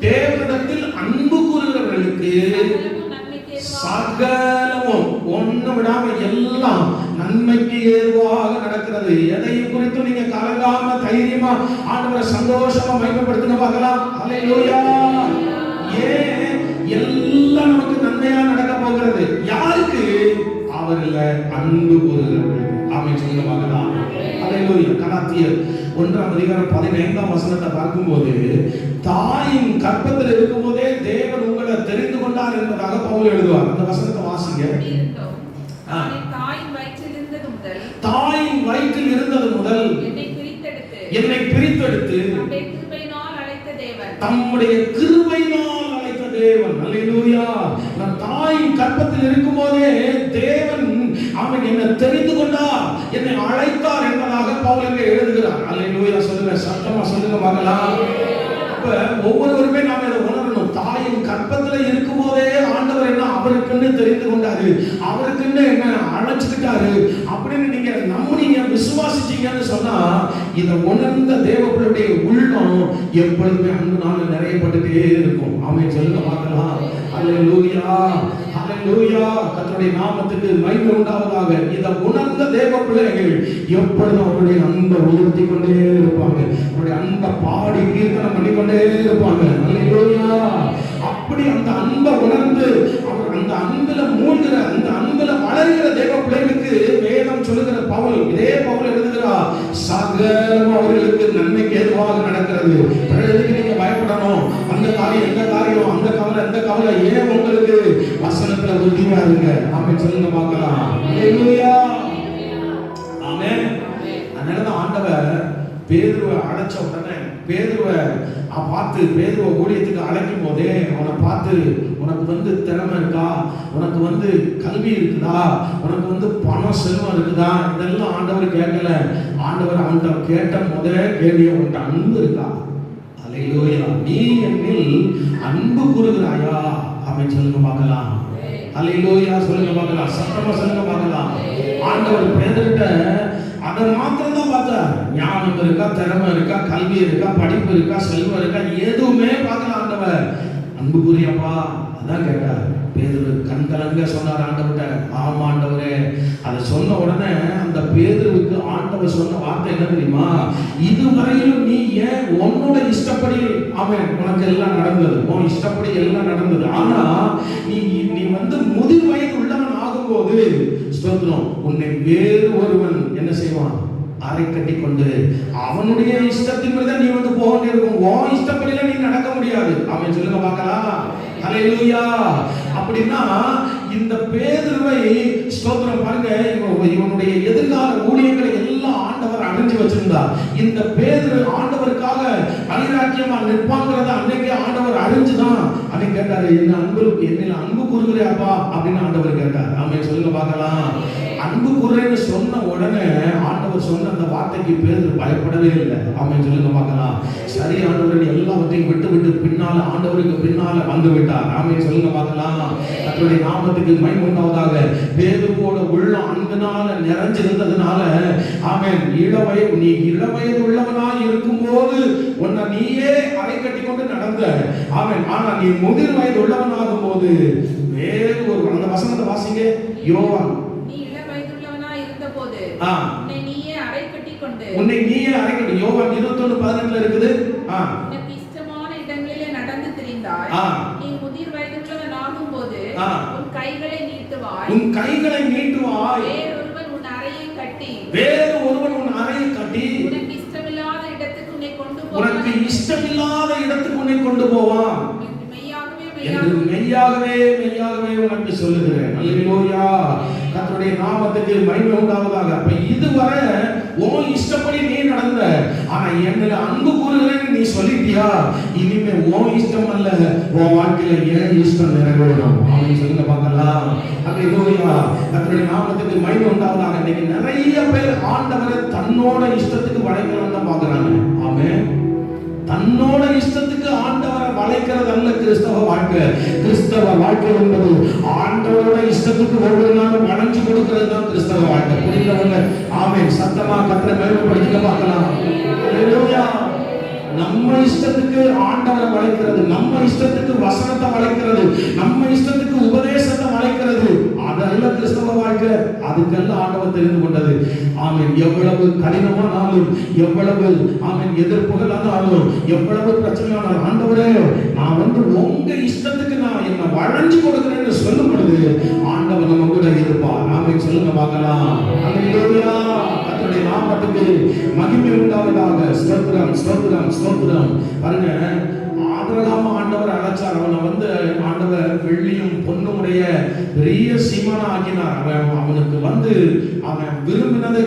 தேவனிடத்தில் அன்பு கூறுகிறவர்களுக்கு சகலமும் ஒண்ணு விடாம எல்லாம் நன்மைக்கு ஏதுவாக நடக்கிறது. எதையும் குறித்து நீங்க கலங்காம தைரியமா ஆண்டவரை சந்தோஷமா மகிமைப்படுத்துங்க பார்க்கலாம். அல்லேலூயா. ஏன் எல்லாம் நமக்கு நன்மையா நடக்க போகிறது? யாருக்கு? அவர்ல அன்பு கூறுகிறவர்களுக்கு. ஆமென் சொல்லுங்க பார்க்கலாம். அல்லேலூயா. கலாத்தியர் 1ஆம் அதிகாரம் 15ஆம் வசனத்தை பார்க்கும்போது தாயின் கர்ப்பத்தில் இருக்கும்போதே தேவன் உங்களை தெரிந்து கொண்டார் என்பதாக பவுல் எழுதுவார். அந்த வசனத்தை வாசிங்க. தாயின் வயிற்றில் இருந்தது முதல் என்னை பிரித்தெடுத்து தம்முடைய கிருபையினால் அழைத்த தேவன். அல்லேலூயா. நான் தாயின் கர்ப்பத்தில் இருக்கும்போதே தேவன் அவன் என்னை தெரிந்து கொண்டார், என்னை அழைத்தார் என்பதாக பவுல் இங்கே எழுதுகிறார். அல்லேலூயா. சொல்லுங்க, சத்தமா சொல்லுங்க பார்க்கலாம். அப்ப ஒவ்வொருவருமே நாம இதை உணரணும். தாயின் கர்ப்பத்தில் இருக்கும்போதே ஆண்டவர் என்ன அவருக்குன்னு தெரிந்து கொண்டாரு, அவருக்குன்னு என்ன அழைச்சிட்டாரு அப்படின்னு நீங்க நம்புனீங்க, விசுவாசிச்சீங்கன்னு சொன்னா இதை உணர்ந்த தேவர்களுடைய உள்ளம் எப்பொழுதுமே அன்புனால நிறையப்பட்டுட்டே இருக்கும். ஆமென் சொல்லுங்க பார்க்கலாம். அல்லேலூயா. அல்லேலூயா. கர்த்தருடைய நாமத்துக்கு மகிமை உண்டாவதாக. இதை உணர்ந்த தேவ பிள்ளைகள் எப்பொழுதும் அவருடைய அன்பை உயர்த்தி கொண்டே இருப்பாங்க. அவருடைய அன்பை பாடி கீர்த்தனம் பண்ணிக்கொண்டே இருப்பாங்க. அல்லேலூயா. அப்படி அந்த அன்பை உணர்ந்து அவர் அந்த அன்பில மூழ்கிற, அந்த அன்பில வளர்கிற தேவ பிள்ளைகளுக்கு வேதம் சொல்லுகிற பவுல், இதே பவுல் எழுதுகிறார், சகலம் அவர்களுக்கு நன்மைக்கு ஏதுவாக நடக்கிறது. எதுக்கு நீங்க பயப்படணும்? அந்த காரியம் இந்த காரியம், அந்த கவலை இந்த கவலை ஏன் உங்களுக்கு? வசனத்துல உறுதியா இருங்க. ஆமென் சொல்லுங்க பார்க்கலாம். அல்லேலூயா. ஆமென். அதனாலதான் ஆண்டவர் பேதுருவை அழைச்ச உடனே பேதுருவை பார்த்து பேதுருவை ஊழியத்துக்கு அழைக்கும் போதே அவனை பார்த்து, உனக்கு திறமை இருக்கா, உனக்கு கல்வி இருக்குதா, உனக்கு பணம் செல்வம் இருக்குதா, இதெல்லாம் ஆண்டவர் கேட்கல. ஆண்டவர் அவன்கிட்ட கேட்ட முதல் கேள்வி, உன்கிட்ட அன்பு இருக்கா? அல்லேலூயா. நீ என்னில் அன்பு கூறுகிறாயா? ஆமென் சொல்லுங்க பார்க்கலாம். அல்லேலூயா. சொல்லுங்க பார்க்கலாம். சத்தமா சொல்லுங்க பார்க்கலாம். ஆண்டவர் பேதுருட்ட அதை மாத்திரம் தான் பார்த்தார். ஞானம் இருக்கா, திறமை இருக்கா, கல்வி இருக்கா, படிப்பு இருக்கா, செல்வம் இருக்கா, எதுவுமே பார்க்கல ஆண்டவர். அன்பு கூறியப்பா அதான் கேட்டார். பேதுரு கண்கலங்க சொன்னார் ஆண்டவர்கிட்ட, ஆமா ஆண்டவரே. அதை சொன்ன உடனே அந்த பேதுருவுக்கு ஆண்டவர் சொன்ன வார்த்தை என்ன தெரியுமா? இதுவரையிலும் நீ ஏன் உன்னோட இஷ்டப்படி அவன் உனக்கு எல்லாம் நடந்தது, உன் இஷ்டப்படி எல்லாம் நடந்தது. ஆனா நீ முதிர் வயது உள்ளவன் ஆகும்போது ஸ்தோத்திரம், உன்னை வேறு ஒருவன் என்ன செய்வான்? அரை கட்டி கொண்டு அவனுடைய இஷ்டத்தின்படி தான் நீ போக வேண்டியிருக்கும். உன் இஷ்டப்படிலாம் நீ நடக்க முடியாது. அவன் சொல்லுங்க பார்க்கலாம். அல்லேலூயா. அப்படின்னா இந்த பேதுருவை ஸ்தோத்திரம் பாருங்க, இவனுடைய எதிர்கால ஊழியங்களை எல்லாம் ஆண்டவர் அணிஞ்சு வச்சிருந்தார். இந்த பேதுரு ஆண்டவருக்காக வைராக்கியமா நிற்பாங்கிறத அன்னைக்கு ஆண்டவர் அறிஞ்சுதான் அன்னைக்கு கேட்டாரு, என்னில் அன்பு கூறுகிறாப்பா அப்படின்னு ஆண்டவர் கேட்டார். ஆமென், சொல்லுங்க பார்க்கலாம். அன்பு கூறுறேன்னு சொன்ன உடனே ஆண்டவர் சொன்ன அந்த வார்த்தைக்கு பேதுரு பயப்படவே இல்லை. ஆமென், சொல்லுங்க பார்க்கலாம். சரி ஆண்டவர் எல்லாவற்றையும் விட்டு பின்னால ஆண்டவருக்கு பின்னால வந்து விட்டார். ஆமென், சொல்லுங்க பார்க்கலாம். கர்த்தருடைய நாமத்துக்கு மகிமை உண்டாவதாக. பேதுருவோட உள்ளம் அன்பினால நிறைஞ்சிருந்ததுனால ஆமென், நீ இளவயது உள்ளவனாய் இருக்கும்போது உன்னை நீயே அரை கட்டி கொண்டு நடந்த ஆமென், ஆனா நீ முதிர் வயது உள்ளவனாகும் போது வேறு ஒரு அந்த வசனத்தை வாசிங்க. யோவான், நீ இளவயதுள்ளவனாய் இருந்தபோது உன்னை நீயே அரை கட்டி யோவான் 21:18 இருக்குது. உனக்கு இஷ்டமான இடங்களிலே நடந்து திரிந்தாய். நீ முதிர் வயதுள்ளவன் ஆகும்போது உன் கைகளை நீட்டுவாய். வேறொருவன் உன் அறையை கட்டி உனக்கு இஷ்டமில்லாத இடத்துக்கு உன்னை கொண்டு போவான் என்று மெய்யாகவே உனக்கு சொல்லுகிறேன். அல்லேலூயா, கர்த்தருடைய நாமத்துக்கு மகிமை உண்டாவதாக. அப்ப இதுவரை உன் இஷ்டப்படி நீ நடந்த, ஆனா என்னில் அன்பு கூறுகிறேன்னு நீ சொல்லிட்டியா, இனிமே உன் இஷ்டம் அல்ல, உன் வாழ்க்கையில என் இஷ்டம் நிறைவேறும். அப்படின்னு சொல்லுங்க பார்க்கலாம். அல்லேலூயா, கர்த்தருடைய நாமத்துக்கு மகிமை உண்டாவதாக. இன்னைக்கு நிறைய பேர் ஆண்டவரை தன்னோட இஷ்டத்துக்கு வளைக்கணும்னு தான் பாக்குறாங்க. ஆமென், தன்னோட இஷ்டத்துக்கு ஆண்டவரை வளைக்கிறது அல்ல கிறிஸ்தவ வாழ்க்கை. கிறிஸ்தவ வாழ்க்கை என்பது ஆண்டவரோட இஷ்டத்துக்கு ஒவ்வொரு நாளும் வளைஞ்சு கொடுக்கிறது தான் கிறிஸ்தவ வாழ்க்கை. புரிந்தவங்க ஆமென் சத்தமா கர்த்தரை மேன்மைப்படுத்திக்க பார்க்கலாம். அல்லேலூயா, நம்ம இஷ்டத்துக்கு ஆண்டவரை வளைக்கிறது, நம்ம இஷ்டத்துக்கு வசனத்தை வளைக்கிறது, நம்ம இஷ்டத்துக்கு உபதேசத்தை வளைக்கிறது, அதல்ல கிறிஸ்தவ வாழ்க்கை. அதுக்கெல்லாம் ஆண்டவர் தெரிந்து கொண்டது. ஆமென், எவ்வளவு கடினமானாலும், எவ்வளவு ஆமென் எதிர்ப்புகள் ஆனாலும், எவ்வளவு பிரச்சனையானாலும், ஆண்டவரே நான் உங்க இஷ்டத்துக்கு நான் என்ன வளைஞ்சு கொடுக்கிறேன்னு சொல்லும் பொழுது ஆண்டவர் நம்ம கூட இருப்பார். ஆமென், சொல்லுங்க பார்க்கலாம். அல்லேலூயா, கர்த்தருடைய நாமத்துக்கு மகிமை உண்டாவதாக. ஸ்தோத்திரம் ஸ்தோத்திரம் ஸ்தோத்திரம். பாருங்க, ஆபிரகாம் ஆண்டவர் அழைச்சார். அவனை ஆண்டவர் வெள்ளியும் பொன்னும் உடைய பெரிய சீமானா ஆக்கினார். அவனுக்கு அவன் விரும்பினதை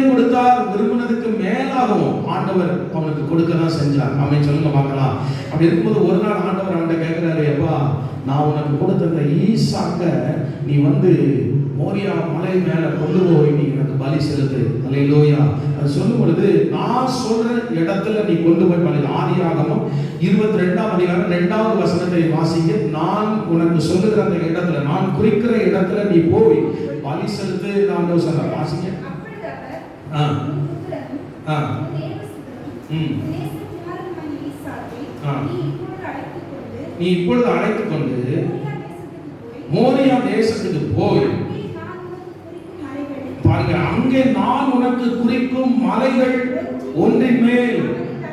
கொடுத்தார். விரும்பினதுக்கு மேலாகவும் ஆண்டவர் அவனுக்கு கொடுக்க தான் செஞ்சார். அவன் சொல்லுங்க பார்க்கலாம். அப்படி இருக்கும்போது ஒரு நாள் ஆண்டவர் அவன்கிட்ட கேட்கிறாரு, அப்பா நான் உனக்கு கொடுத்த இந்த ஈசாக்க நீ மோரியா மலை மேல கொண்டு போய் நீ எனக்கு பலி செலுத்து. அல்லேலூயா, அது சொல்லும் பொழுது நான் சொல்ற இடத்துல நீ கொண்டு போய் பலி. ஆதியாகமம் 22ஆம் அதிகாரம் 2வது வசனத்தை வாசிங்க. நான் உனக்கு சொல்லுகிற அந்த இடத்துல, நான் குறிக்கிற இடத்துல நீ போய் பலி செலுத்து. நான் சொல்ற வாசிங்க. நீ இப்பொழுது அழைத்துக் கொண்டு மோரியா தேசத்துக்கு போய் பாருங்க, அங்கே நான் உனக்கு குறிக்கும் மலைகள் ஒன்றின் மேல்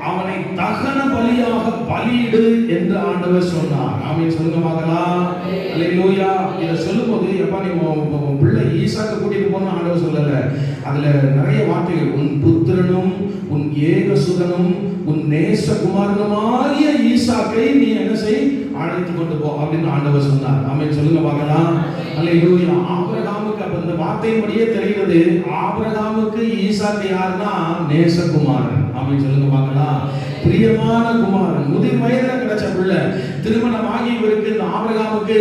அவனை தகன பலியாக பலியிடு என்று ஆண்டவர் சொன்னார். ஆமென், சொல்லுங்க பார்க்கலாம். அல்லேலூயா, இத சொல்லும்போது எப்பா நீ உன் பிள்ளை ஈசாக்க கூட்டிட்டு போன ஆண்டவர் சொல்லல. அதுல நிறைய வார்த்தைகள், உன் புத்திரனும் உன் ஏகசுதனும் உன் நேசகுமாரனுமாகிய ஈசாக்கை நீ என்ன செய், அழைத்து கொண்டு போ அப்படின்னு ஆண்டவர் சொன்னார். ஆமென், சொல்லுங்க பார்க்கலாம். அல்லேலூயா, ஆபிரகாமுக்கு அப்ப இந்த வார்த்தையின்படியே தெரிகிறது, ஆபிரகாமுக்கு ஈசாக்கு யாருன்னா நேசகுமாரன். ஆமென், சொல்லுங்க பார்க்கலாம். பிரியமான குமாரன், முதிர் வயதுல கிடைச்ச பிள்ளை. திருமணமாகி இவருக்கு இந்த ஆபிரகாமுக்கு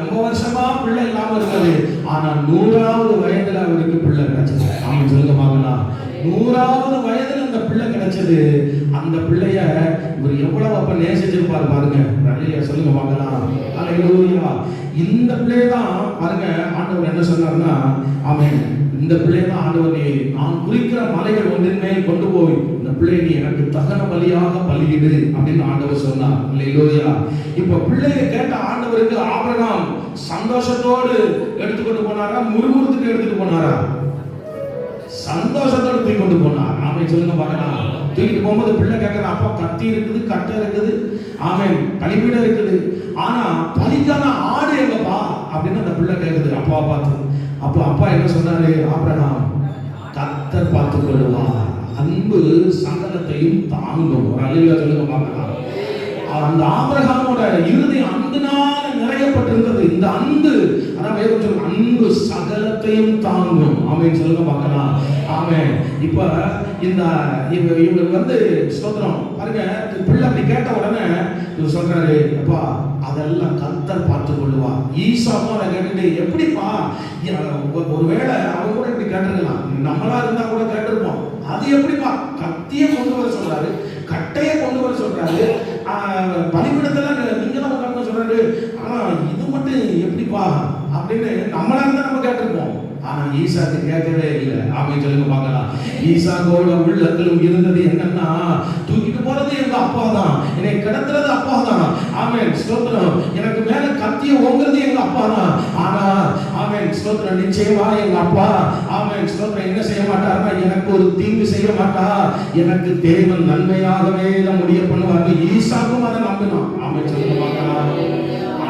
ரொம்ப வருஷமா பிள்ளை இல்லாம இருக்காது. ஆனா 100வது வயதுல அவருக்கு பிள்ளை கிடைச்சது. ஆமென், சொல்லுங்க பார்க்கலாம். 100வது வயதுல அந்த பிள்ளை கிடைச்சது. அந்த பிள்ளைய இவர் எவ்வளவு அப்ப நேசிச்சிருப்பாரு பாருங்க. அல்லேலூயா, சொல்லுங்க பார்க்கலாம். அல்லேலூயா, இந்த பிள்ளைய தான் பாருங்க ஆண்டவர் என்ன சொன்னார்னா, ஆமென், இந்த பிள்ளைய தான் ஆண்டவர் நீ நான் குறிக்கிற மலைகள் ஒன்றின் மேல் கொண்டு போய் இந்த பிள்ளை நீ எனக்கு தகன பலியாக பலியிடு அப்படின்னு ஆண்டவர் சொன்னார். அல்லேலூயா, இப்ப பிள்ளையை கேட்ட ஆண்டவருக்கு ஆபிரகாம் சந்தோஷத்தோடு எடுத்துக்கொண்டு போனாரா, முறுமுறுத்துட்டு எடுத்துட்டு போனாரா? சந்தோஷத்தோடு தூக்கி கொண்டு போனார். ஆமென், சொல்லுங்க பார்க்கலாம். தூக்கிட்டு போகும்போது பிள்ளை கேட்கிற, அப்பா கத்தி இருக்குது, கட்டை இருக்குது, ஆமென், பலிபீடம் இருக்குது, ஆனா பலிக்கான ஆடு எங்கப்பா அப்படின்னு அந்த பிள்ளை கேட்குது அப்பா பார்த்து. அப்போ அப்பா என்ன சொன்னாரு, ஆபிரகாம் கர்த்தர் பார்த்துக் கொள்வார், அன்பு சங்கடத்தையும் தாங்கும். ஒரு அல்லேலூயா சொல்லுங்க பார்க்கலாம். அந்த ஆபிரகாமோட இறுதி அன்பினால நிறையப்பட்டிருந்தது. இந்த அன்பு அதான் வேதம் சொல்லுங்க, அன்பு சகலத்தையும் தாங்கும். ஆமென் சொல்லுங்க பார்க்கலாம். ஆமென். இப்ப இந்த இவர் வந்து ஸ்தோத்திரம் பாருங்க, பிள்ளை அப்படி கேட்ட உடனே இவர் சொல்றாரு, அப்பா அதெல்லாம் கர்த்தர் பார்த்து கொள்ளுவா. ஈசாவும் அதை கேட்டுட்டு, எப்படிப்பா ஒருவேளை அவங்க கூட இப்படி கேட்டிருக்கலாம், நம்மளா இருந்தா கூட கேட்டிருப்போம். அது எப்படிப்பா கத்தியை கொண்டு வர சொல்றாரு, கட்டையை கொண்டு வர சொல்றாரு, பலிபீடத்துல நீங்க தான் உட்கார்ந்து சொல்றாரு, ஆனா இது மட்டும் எப்படிப்பா அப்படின்னு நம்மளா இருந்தா நம்ம கேட்டிருப்போம். ஆனா ஈசாக்கு கேட்கவே இல்லை. ஆமென் சொல்லுங்க பார்க்கலாம். ஈசாக்கோட உள்ளத்திலும் இருந்தது என்னன்னா, தூக்கிட்டு போறது எங்க அப்பா தான், என்னை கிடத்துறது அப்பா தான். ஆமென் ஸ்தோத்திரம். எனக்கு மேல கத்திய ஓங்குறது எங்க அப்பா தான். ஆனா ஆமென் ஸ்தோத்திரம், நிச்சயமா எங்க அப்பா ஆமென் ஸ்தோத்திரம் என்ன செய்ய மாட்டாருன்னா, எனக்கு ஒரு தீங்கு செய்ய மாட்டார், எனக்கு தேவன் நன்மையாகவே முடிய பண்ணுவார். ஈசாக்கும் அதை நம்பினான். ஆமென் சொல்லுங்க பார்க்கலாம்.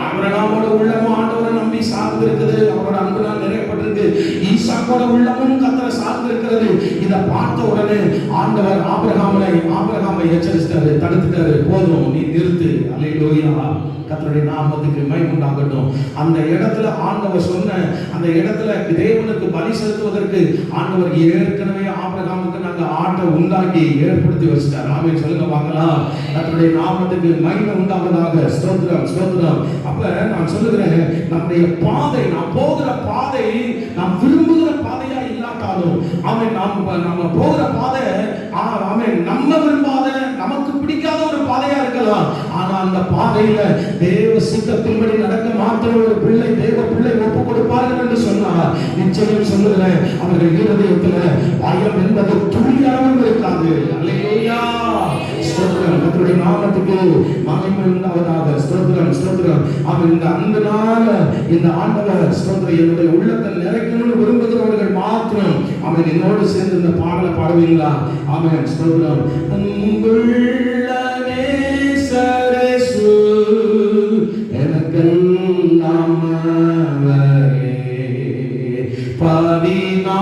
ஆபிரகாமோட உள்ளமும் ஆண்டவரை நம்பி சார்ந்து இருக்குது, அவரோட அன்புனால் நிறையப்பட்டிருக்கு. ஈசாக்கோட உள்ளமும் கர்த்தரை சார்ந்து இருக்கிறது. இதை பார்த்த உடனே ஆண்டவர் ஆபிரகாமை எச்சரித்தாரு, தடுத்துட்டாரு. போதும், நீ நிறுத்து. அல்லேலூயா, கர்த்தருடைய நாமத்துக்கு மகிமை உண்டாகட்டும். அந்த இடத்துல ஆண்டவர் சொன்ன அந்த இடத்துல தேவனுக்கு பலி செலுத்துவதற்கு ஆண்டவர் ஏற்கனவே ஆபிரகாமுக்கு நாங்க ஆட்டை உண்டாக்கி ஏற்படுத்தி வச்சிட்டார். ஆமென் சொல்லுங்க பார்க்கலாம். கர்த்தருடைய நாமத்துக்கு மகிமை உண்டாவதாக. ஸ்தோத்திரம் ஸ்தோத்திரம். அப்ப நான் சொல்லுகிறேன், நம்முடைய பாதை, நாம் போகிற பாதை நாம் விரும்புகிற பாதையா இல்லாட்டாலும், ஆமென், நம்ம போகிற பாதை ஆமென் நம்ம விரும்பாத, நமக்கு பிடிக்காத ஒரு பாதையா இருக்கலாம். ஆனா அந்த பாதையில தேவ சித்தத்தின்படி நடக்க மாத்திரம் ஒரு பிள்ளை, தேவ பிள்ளை ஒப்பு கொடுப்பார்கள் என்று சொன்னார். நிச்சயம் சொல்லுகிறேன், அவர்கள் இருதயத்துல பயம் என்பது துளி அளவும் இருக்காது. அல்லேலூயா, ஸ்தோத்திரம். கர்த்தருடைய நாமத்துக்கு மகிமை உண்டாவதாக. ஸ்தோத்திரம் ஸ்தோத்திரம். அவர் இந்த அன்புனால இந்த ஆண்டவர் ஸ்தோத்திரம் என்னுடைய உள்ளத்தை நிறைக்கணும்னு விரும்புகிறவர்கள் மாத்திரம் அவன் என்னோடு சேர்ந்து இந்த பாடலை பாடுவீங்களா? ஆமென் ஸ்தோத்திரம்.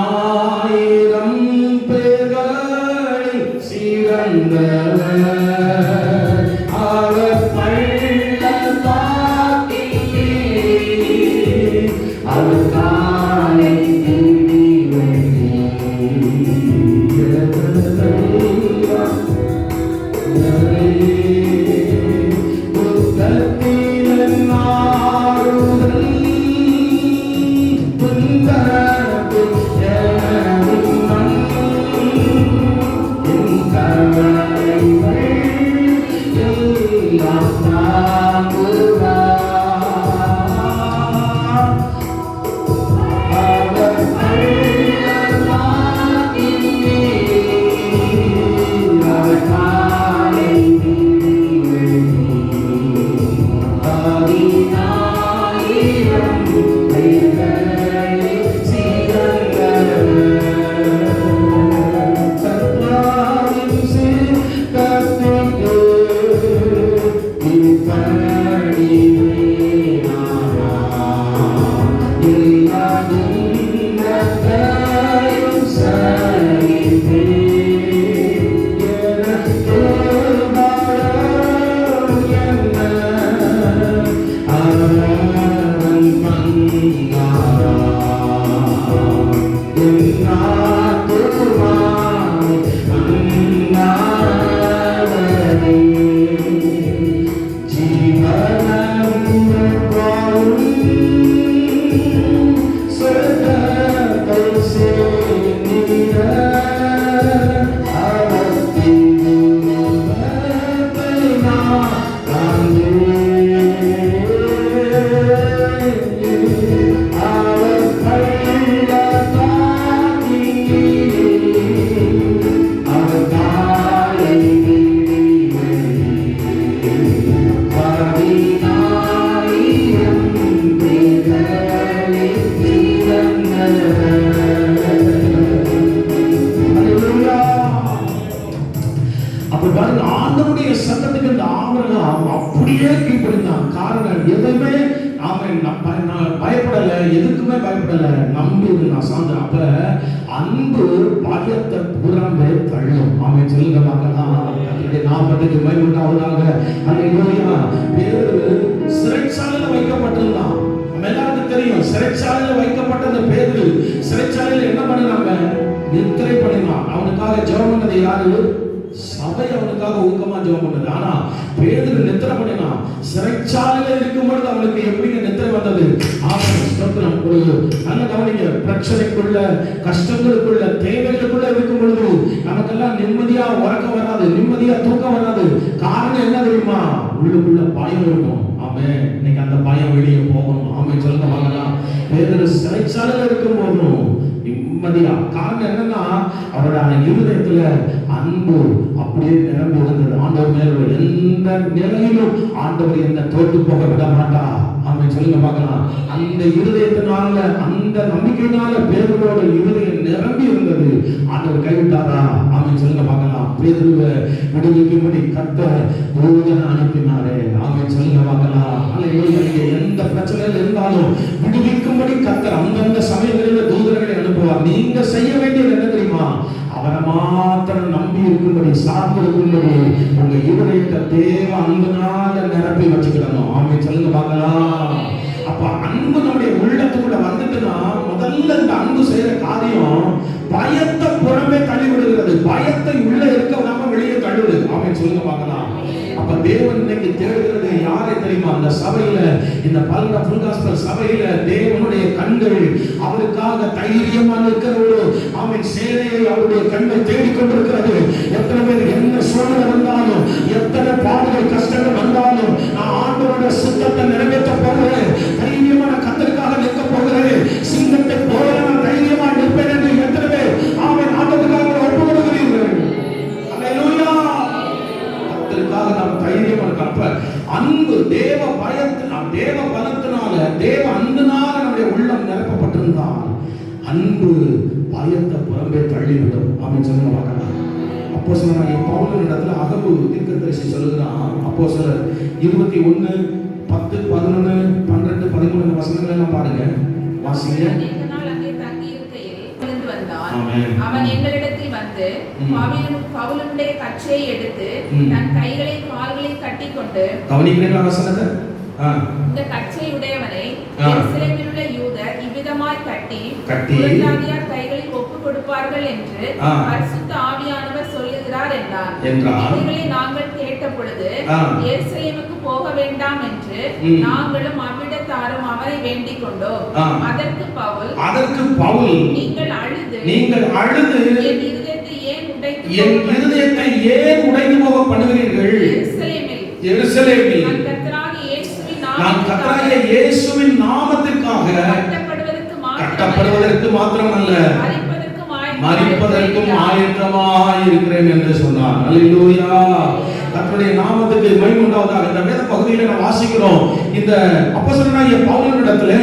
பதினாயிரம் பேர்களை சிறந்தவர் அவர் பள்ளத்தாக்கிலே அவர் காலை அப்படியே கீழ்ப்படிந்தான். காரணம் எதுவுமே பயப்படல, எதுக்குமே பயப்படல, நம்பி நான் சார்ந்த. அப்ப அன்பு பயத்தை புறம்பே தள்ளும். ஆமென் சொல்லுங்க பார்க்கலாம். நாற்பதுக்கு பயமுண்டாவதாக. அல்லேலூயா. பேரு சிறைச்சாலையில வைக்கப்பட்டிருந்தான். நம்ம எல்லாருக்கும் தெரியும், சிறைச்சாலையில் வைக்கப்பட்ட அந்த பேதுரு சிறைச்சாலையில் என்ன பண்ணினாங்க? நித்திரை பண்ணினான். அவனுக்காக ஜெபம் பண்ணது யாரு? சபை அவனுக்காக ஊக்கமா ஜெபம் பண்ணது. ஆனா பேதுரு நித்திரை பண்ணினான். சிறைச்சாலையில இருக்கும் பொழுது அவனுக்கு எப்படிங்க நித்திரை வந்தது? ஸ்தோத்திரம். ஒரு நல்ல கவனிங்க, பிரச்சனைக்குள்ள, கஷ்டங்களுக்குள்ள, தேவைகளுக்குள்ள இருக்கும் பொழுது நமக்கெல்லாம் நிம்மதியா உறக்கம் வராது, நிம்மதியா தூக்கம் வராது. காரணம் என்ன தெரியுமா? உள்ளுக்குள்ள பயம் இருக்கும். ஆமே, இன்னைக்கு அந்த பயம் வெளியே போகணும். ஆமே சொல்லுங்க வாங்கலாம். பேதுரு சிறைச்சாலையில இருக்கும் போதும் நிம்மதியா. காரணம் என்னன்னா அவரோட இருதயத்துல அன்பு அப்படியே நிரம்பி இருந்தது. ஆண்டவர் மேல எந்த நிலையிலும் ஆண்டவர் என்ன தோற்று போக விட மாட்டா. ஆமே சொல்லுங்க பார்க்கலாம். அந்த இருதயத்தினால, அந்த நம்பிக்கையினால பேதுருவோட இருதயம் நிரம்பி இருந்தது. ஆண்டவர் கைவிட்டாரா? ஆமே சொல்லுங்க பார்க்கலாம். பேதுருவை விடுவிக்கும்படி கர்த்தர் தூதனை அனுப்பினாரே. ஆமே சொல்லுங்க பார்க்கலாம். அல்லேலூயா. எந்த பிரச்சனையில் இருந்தாலும் விடுவிக்கும்படி கர்த்தர் அந்தந்த சமயங்களில் தூதர்களை அனுப்புவார். நீங்க செய்ய வேண்டியது என்ன தெரியுமா? அவரை மாத்திரம் நம்பி இருக்கும்படி, சார்ந்து இருக்கும்படி உங்க இருதயத்தை தேவ அன்புனால நிரப்பி வச்சுக்கிடணும். ஆமே சொல்லுங்க பார்க்கலாம். அப்ப அன்பு நம்முடைய உள்ளத்துக்குள்ள வந்துட்டுனா முதல்ல இந்த அன்பு செய்யற காரியம் பயத்தை புறமே தள்ளி விடுகிறது. பயத்தை உள்ள இருக்க விடாம வெளியே தள்ளுது. ஆமே சொல்லுங்க பார்க்கலாம். அப்ப தேவன் இன்னைக்கு தேடுகிறது யாரை தெரியுமா? அந்த சபையில, இந்த பல்ல ஃபுல் காஸ்பல் சபையில தேவனுடைய கண்கள் அவருக்காக தைரியமா இருக்கிறவரு. ஆமென். சேனையை அவருடைய கண்ணை தேடிக்கொண்டிருக்கிறது. எத்தனை பேர் என்ன சூழ்நிலை வந்தாலும், எத்தனை பாடுகள் கஷ்டங்கள் வந்தாலும், நான் ஆண்டவருடைய சித்தத்தை நிறைவேற்ற போகிறேன், தைரியமா நான் கர்த்தருக்காக நிற்க போகிறேன், சிங்கத்தை போல நான் தைரியமா நிற்பேன் என்று எத்தனை பேர் ஆமென் ஆண்டவருக்காக ஒப்பு கொடுக்கிறீர்கள்? அல்லேலூயா. கர்த்தருக்காக நாம் தைரியமா இருக்க. அப்ப அன்பு, தேவ பயத்தினால், தேவ பலத்தினால, தேவ அன்பினால நம்முடைய உள்ளம் நிரப்பப்பட்டிருந்தால் அன்பு பயத்தை புறம்பே தள்ளிவிடும். ஆமென் சொல்லுங்க பார்க்கலாம். அப்போஸ்தலனாகிய பவுலின் இடத்துல அகபு தீர்க்கதரிசி சொல்லுகிறான். அப்போஸ்தலர் 21 10 11 12 13 வசனங்கள் எல்லாம் பாருங்க, வாசிங்க. அவன் எங்களிடத்தில் வந்து பவுலுடைய கச்சையை எடுத்து தன் கைகளை கால்களை கட்டிக்கொண்டு, கவனிக்கிறீங்களா வசனத்தை? இந்த கச்சை உடையவனை எருசலேமில் உள்ள யூதர் இவ்விதமாய் கட்டி புறஜாதியார் கைகளில் ஒப்பு கொடுப்பார்கள் என்று பரிசுத்த ஆவியானவர் சொல்லுகிறார் என்றார். இவைகளை நாங்கள் கேட்ட பொழுது எருசலேமுக்கு போக வேண்டாம் என்று நாங்களும் அவ்விடத்தாரும் அவரை வேண்டிக் கொண்டோம். அதற்கு பவுல் நீங்கள் அழுது என் இருதயத்தை ஏன் உடைந்து போக பண்ணுகிறீர்கள்? எருசலேமில் நான் கர்த்தராகிய இயேசுவின் நாமத்திற்காக கட்டப்படுவதற்கு மாத்திரமல்ல, மரிப்பதற்கும் ஆயத்தமாய் இருக்கிறேன் என்று சொன்னார். அல்லேலூயா. கர்த்தருடைய நாமத்துக்கு மகிமை உண்டாவதாக. இந்த வேத பகுதியில நாம் வாசிக்கிறோம். இந்த அப்போஸ்தலனாகிய பவுலினிடத்திலே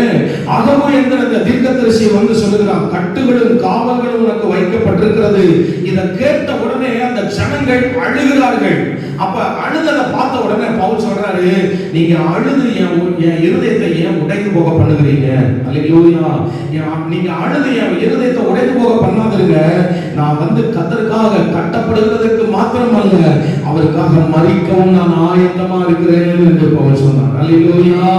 அகபு என்கிற இந்த தீர்க்கதரிசி வந்து சொல்லுகிறான், கட்டுகளும் காவல்களும் உனக்கு வைக்கப்பட்டிருக்கிறது. இதை கேட்ட உடனே அந்த ஜனங்கள் அழுகிறார்கள். அப்ப அழுததை பார்த்த உடனே பவுல் சொல்றாரு, நீங்க அழுது என் இருதயத்தை ஏன் உடைந்து போக பண்ணுகிறீங்க? அல்லேலூயா. நீங்க அழுது என் இருதயத்தை உடைந்து போக பண்ணாதீங்க. நான் வந்து கர்த்தருக்காக கட்டப்படுவதற்கு மாத்திரமல்ல, அவருக்காக மரிக்கவும் நான் ஆயத்தமா இருக்கிறேன் என்று பவுல் சொன்னார். அல்லேலூயா.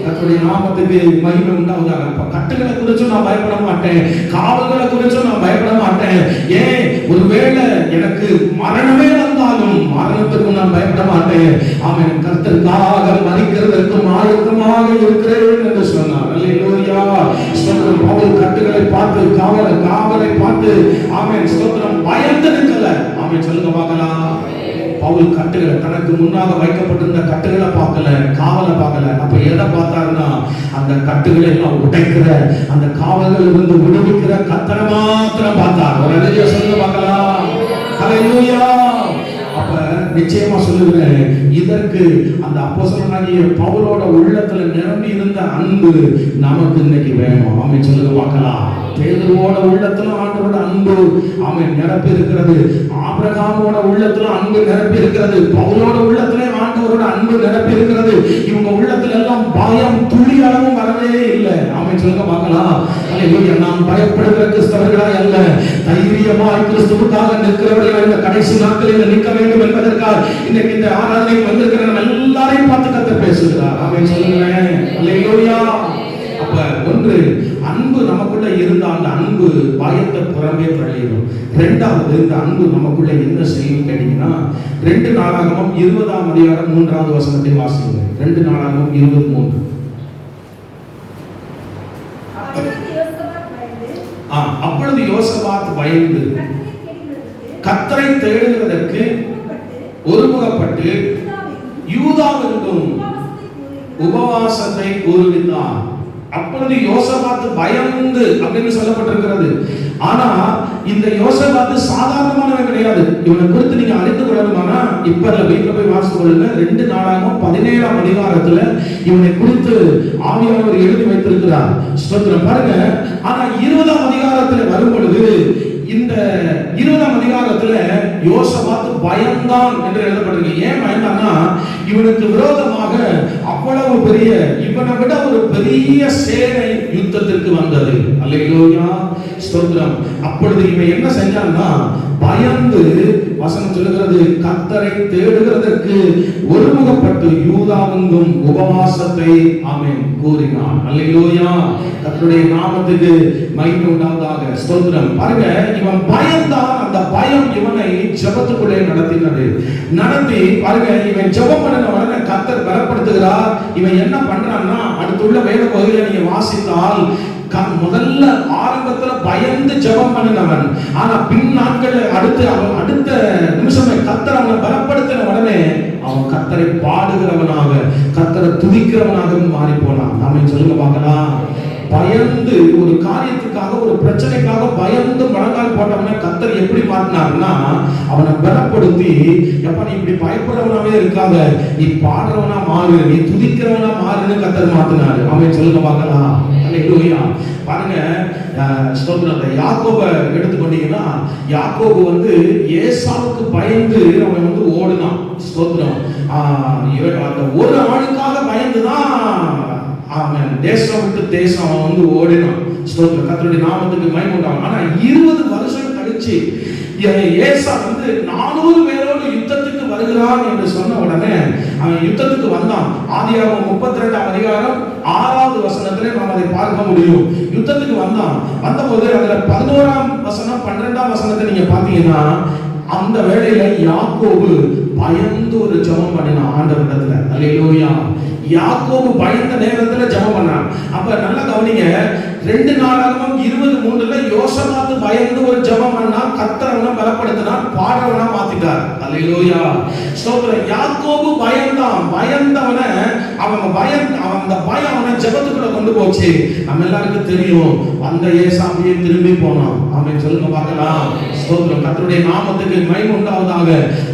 கர்த்தருடைய நாமத்துக்கு மகிமை உண்டாவதாக. அப்ப கட்டுகளை குறித்து நான் பயப்பட மாட்டேன், காவல்களை குறித்து நான் பயப்பட மாட்டேன். ஏன் ஒருவேளை எனக்கு மரணமே வந்தாலும் மரணத்துக்கும் நான் பயப்பட மாட்டேன். ஆமென். கர்த்தருக்காக மரிக்கிறதற்கும் ஆயத்தமாக இருக்கிறேன் என்று சொன்னார். அல்லேலூயா. ஸ்தோத்திரம். பவுல் கட்டுகளை பார்த்து, காவலை பார்த்து, ஆமென் ஸ்தோத்திரம், பயந்து நிற்கல. ஆமென் சொல்லுங்க பார்க்கலாம். பவுல் கட்டுகளை, தனக்கு முன்னாக வைக்கப்பட்டிருந்த கட்டுகளை பார்க்கல, காவலை பார்க்கல. அப்ப எதை பார்த்தாருன்னா, அந்த கட்டுகளை எல்லாம் உடைக்கிற, அந்த காவல்கள் இருந்து விடுவிக்கிற கர்த்தரை மாத்திரம் பார்த்தார். ஒரு அழகிய சொல்லுங்க பார்க்கலாம். ஹல்லேலூயா. அப்ப நிச்சயமா சொல்லுகிறேன், இதற்கு அந்த அப்போஸ்தலனாகிய பவுலோட உள்ளத்துல நிரம்பி இருந்த அன்பு நமக்கு இன்னைக்கு வேணும். ஆமென் சொல்லுங்க பார்க்கலாம். பேதுருவோட உள்ளத்துல ஆண்டவரோட அன்பு ஆமென் நிரப்பி இருக்கிறது. ஆபிரகாமோட உள்ளத்துல அன்பு நிரப்பி இருக்கிறது. பவுலோட உள்ளத்துல ஆண்டவரோட அன்பு நிரப்பி இருக்கிறது. இவங்க உள்ளத்துல எல்லாம் பயம் துளி அளவும் வரவே இல்லை. ஆமென் சொல்லுங்க பார்க்கலாம். அல்லேலூயா. நாம் பயப்படுகிற கிறிஸ்தவர்களாய் அல்ல, தைரியமாய் கிறிஸ்துவுக்காக நிற்கிறவர்கள் இந்த கடைசி நாட்களில் நிற்க வேண்டும் என்பதற்காக இன்னைக்கு இந்த ஆராதனை வந்திருக்கிற நம்ம எல்லாரையும் பார்த்து கர்த்தர் பேசுகிறார். ஆமென் சொல்லுங்க. அல்லேலூயா. அப்ப ஒன்று, அன்பு நமக்குள்ள இருந்த அந்த அன்பு பயத்தை புறமே தள்ளிடும். இரண்டாவது, இந்த அன்பு நமக்குள்ள என்ன செய்யும் கேட்டீங்கன்னா, 2 நாளாகமம் 20ஆம் அதிகாரம் 3வது வசனத்தை வாசிங்க. 2 நாளாகமம் 23. அப்பொழுது யோசபாத் பயந்து கர்த்தரை தேடுகிறதற்கு ஒருமுகப்பட்டு யூதாவெங்கும் உபவாசத்தை கூறுவித்தார். அப்பொழுது யோசபாத் பயந்து அப்படின்னு சொல்லப்பட்டிருக்கிறது. ஆனா இந்த யோசபாத் சாதாரணமானவன் கிடையாது. இவனை குறித்து நீங்க அறிந்து கொள்ளணுமானா இப்ப வீட்டுல போய் வாசித்து கொள்ளுங்க. 2 நாளாகவும் 17ஆம் அதிகாரத்துல இவனை குறித்து ஆவியானவர் எழுதி வைத்திருக்கிறார். ஸ்தோத்திரம் பாருங்க. ஆனா 20ஆம் அதிகாரத்துல வரும் பொழுது, இந்த 20ஆம் அதிகாரத்துல யோசபாத் பயந்தான் என்று எழுதப்பட்டிருக்கு. ஏன் பயந்தான்னா, இவனுக்கு விரோதமாக அவ்வளவு பெரிய, இவனை விட ஒரு பெரிய சேனை யுத்தத்திற்கு வந்தது. அல்லேலூயா, ஸ்தோத்திரம். அப்பொழுது இவன் என்ன செஞ்சான்னா, பயந்து, வசனம் சொல்லுகிறது, கர்த்தரை தேடுகிறதற்கு ஒருமுகப்பட்டு யூதாவெங்கும் உபவாசத்தை ஆமென் கூறினான். அல்லேலூயா, கர்த்தருடைய நாமத்துக்கு மகிமை உண்டாவதாக. ஸ்தோத்திரம். பாருங்க, இவன் பயந்தான். அந்த பயம் இவனை ஜெபத்துக்குள்ளே நடத்தி பாருங்க, இவன் ஜெபம் பண்ணின உடனே கர்த்தர் பலப்படுத்துகிறார். இவன் என்ன பண்றான்னா, அடுத்துள்ள வேத பகுதியில நீங்க வாசித்தால், முதல்ல ஆரம்பத்துல பயந்து ஜெபம் பண்ணினவன், ஆனா பின் நாட்கள் அடுத்த நிமிஷமே கர்த்தர் அவனை பலப்படுத்தின உடனே அவன் கர்த்தரை பாடுகிறவனாக, கர்த்தரை துதிக்கிறவனாக மாறி போனான். நாம சொல்லுங்க பார்க்கலாம். பயந்து ஒரு காரியத்துக்காக, ஒரு பிரச்சனைக்காக பயந்து முழங்கால் போட்டவன கர்த்தர் எப்படி மாட்டினார்னா, அவனை பலப்படுத்தி, எப்ப நீ இப்படி பயப்படுறவனாவே இருக்காத, நீ பாடுறவனா மாறு, நீ துதிக்கிறவனா மாறுன்னு கர்த்தர் மாத்தினாரு. அவன் சொல்லுங்க பார்க்கலாம். அல்லேலூயா. பாருங்க, ஸ்தோத்திரம். யாக்கோபை எடுத்துக்கொண்டீங்கன்னா, யாக்கோபு வந்து ஏசாவுக்கு பயந்து அவன் வந்து ஓடுனான். ஸ்தோத்திரம். அந்த ஒரு ஆளுக்காக பயந்துதான் அவன் தேசம் விட்டு தேசம் அவன் வந்து ஓடினான். ஸ்தோத்திரம். கர்த்தருடைய நாமத்துக்கு மகிமை உண்டாகும். ஆனா 20 வருஷம் கழிச்சு ஏசா வந்து 400 பேரோடு யுத்தத்துக்கு வருகிறான் என்று சொன்ன உடனே அவன் யுத்தத்துக்கு வந்தான். ஆதியாகமம் 32ஆம் அதிகாரம் 6வது வசனத்திலே நாம் அதை பார்க்க முடியும். யுத்தத்துக்கு வந்தான். வந்தபோது அதுல 11ஆம் வசனம் 12ஆம் வசனத்தை நீங்க பாத்தீங்கன்னா, அந்த வேளையில யாக்கோபு பயந்து ஒரு ஜெபம் பண்ணினான் ஆண்டவரிடத்துல. அல்லேலூயா. யாக்கோபு பயந்த நேரத்துல ஜெபம் பண்ணான். அப்ப நல்லா கவனிங்க. 2 நாளாகமம் 23ல யோசபாத் பயந்து ஒரு ஜெபம் பண்ணா, கர்த்தர் அவனை பலப்படுத்தினார், பாடுறவனா மாத்திட்டார். அல்லேலூயா, ஸ்தோத்திரம். யாக்கோபு பயந்தான். பயந்தவன அந்த பயம் அவனை ஜெபத்துக்குள்ள கொண்டு போச்சு. நம்ம எல்லாருக்கும் தெரியும், அந்த ஏசாமியே திரும்பி போனான். ஆமென் சொல்லுங்க பார்க்கலாம். ஸ்தோத்திரம். கர்த்தருடைய நாமத்துக்கு மகிமை உண்டாவதாக.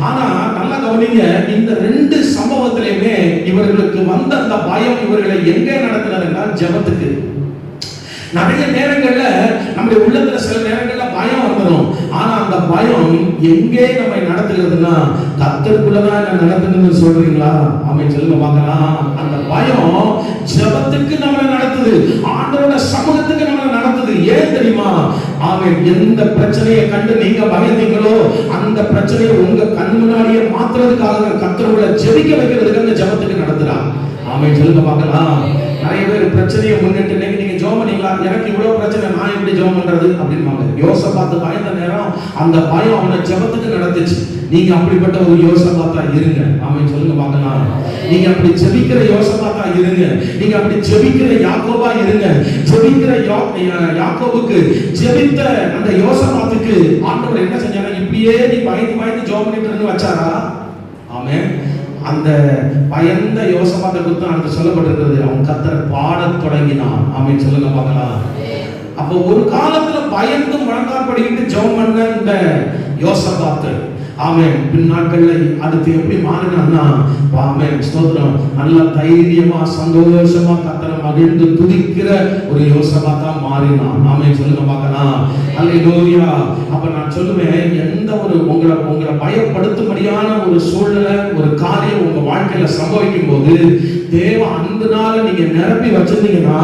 ஆனா நல்லா கவனிங்க, இந்த 2 சம்பவத்திலேயுமே இவர்களுக்கு வந்த அந்த பயம் இவர்களை எங்கே நடத்தினார் என்றால் ஜெபத்துக்கு. நிறைய நேரங்கள்ல நம்முடைய உள்ளத்துல சில நேரங்கள்ல பயம் வந்துடும். ஆனா அந்த பயம் எங்கே நம்மை நடத்துகிறதுனா கர்த்தருக்குள்ளதான் என்ன நடத்துதுன்னு சொல்றீங்களா? ஆமென் சொல்லுங்க பார்க்கலாம். அந்த பயம் ஜெபத்துக்கு நம்மளை நடத்துது, ஆண்டவரோட சமூகத்துக்கு நம்மளை நடத்துது. ஏன் தெரியுமா? ஆமென். எந்த பிரச்சனையை கண்டு நீங்க பயந்தீங்களோ அந்த பிரச்சனையை உங்க கண் முன்னாடியே மாத்துறதுக்காக கர்த்தரோட ஜெபிக்க வைக்கிறதுக்கு அந்த ஜெபத்துக்கு நடத்துறான். ஆமென் சொல்லுங்க பார்க்கலாம். நிறைய பேர் பிரச்சனையை முன்னிட்டு நீங்க ஜெபம் பண்ணீங்களா, எனக்கு இவ்வளவு பிரச்சனை, நான் எப்படி ஜெபம் பண்றது அப்படின்பாங்க. யோசபாத் பயந்த நேரம் அந்த பயம் அவனை ஜெபத்துக்கு நடத்துச்சு. நீங்க அப்படிப்பட்ட ஒரு யோசபாத்தா இருங்க. ஆமென் சொல்லுங்க பார்க்கலாம். நீங்க அப்படி ஜெபிக்கிற யோசபாத்தா இருங்க. நீங்க அப்படி ஜெபிக்கிற யாக்கோபா இருங்க. ஜெபிக்கிற யாக்கோபுக்கு ஜெபித்த அந்த யோசபாத்துக்கு ஆண்டவர் என்ன செஞ்சாரா? இப்படியே நீ பயந்து ஜெபம் பண்ணிட்டு வச்சாரா? ஆமென். அந்த பயந்த யோசபாத்தை குறித்து அங்க சொல்லப்பட்டிருக்கிறது, அவன் கர்த்தரை பாடத் தொடங்கினான். ஆமென் சொல்லுங்க பார்க்கலாம். அப்போ ஒரு காலத்துல பயந்து முழங்காற்படிக்கிட்டு ஜெபம் பண்ண இந்த யோசபாத்து, ஆமென், பின் நாட்கள்ல அடுத்து எப்படி மாறினான்னா, ஆமென் ஸ்தோத்திரம், நல்ல தைரியமா சந்தோஷமா கர்த்தரை மகிழ்ந்து துதிக்கிற ஒரு யோசபாத்தா மாறினான். ஆமென் சொல்லுங்க பார்க்கலாம். அல்லேலூயா. அப்ப நான் சொல்லுவேன், எந்த ஒரு உங்களை பயப்படுத்தும்படியான ஒரு சூழ்நிலை, ஒரு காரியம் உங்க வாழ்க்கையில சம்பவிக்கும் போது தேவ அன்புனால நீங்க நிரப்பி வச்சிருந்தீங்கன்னா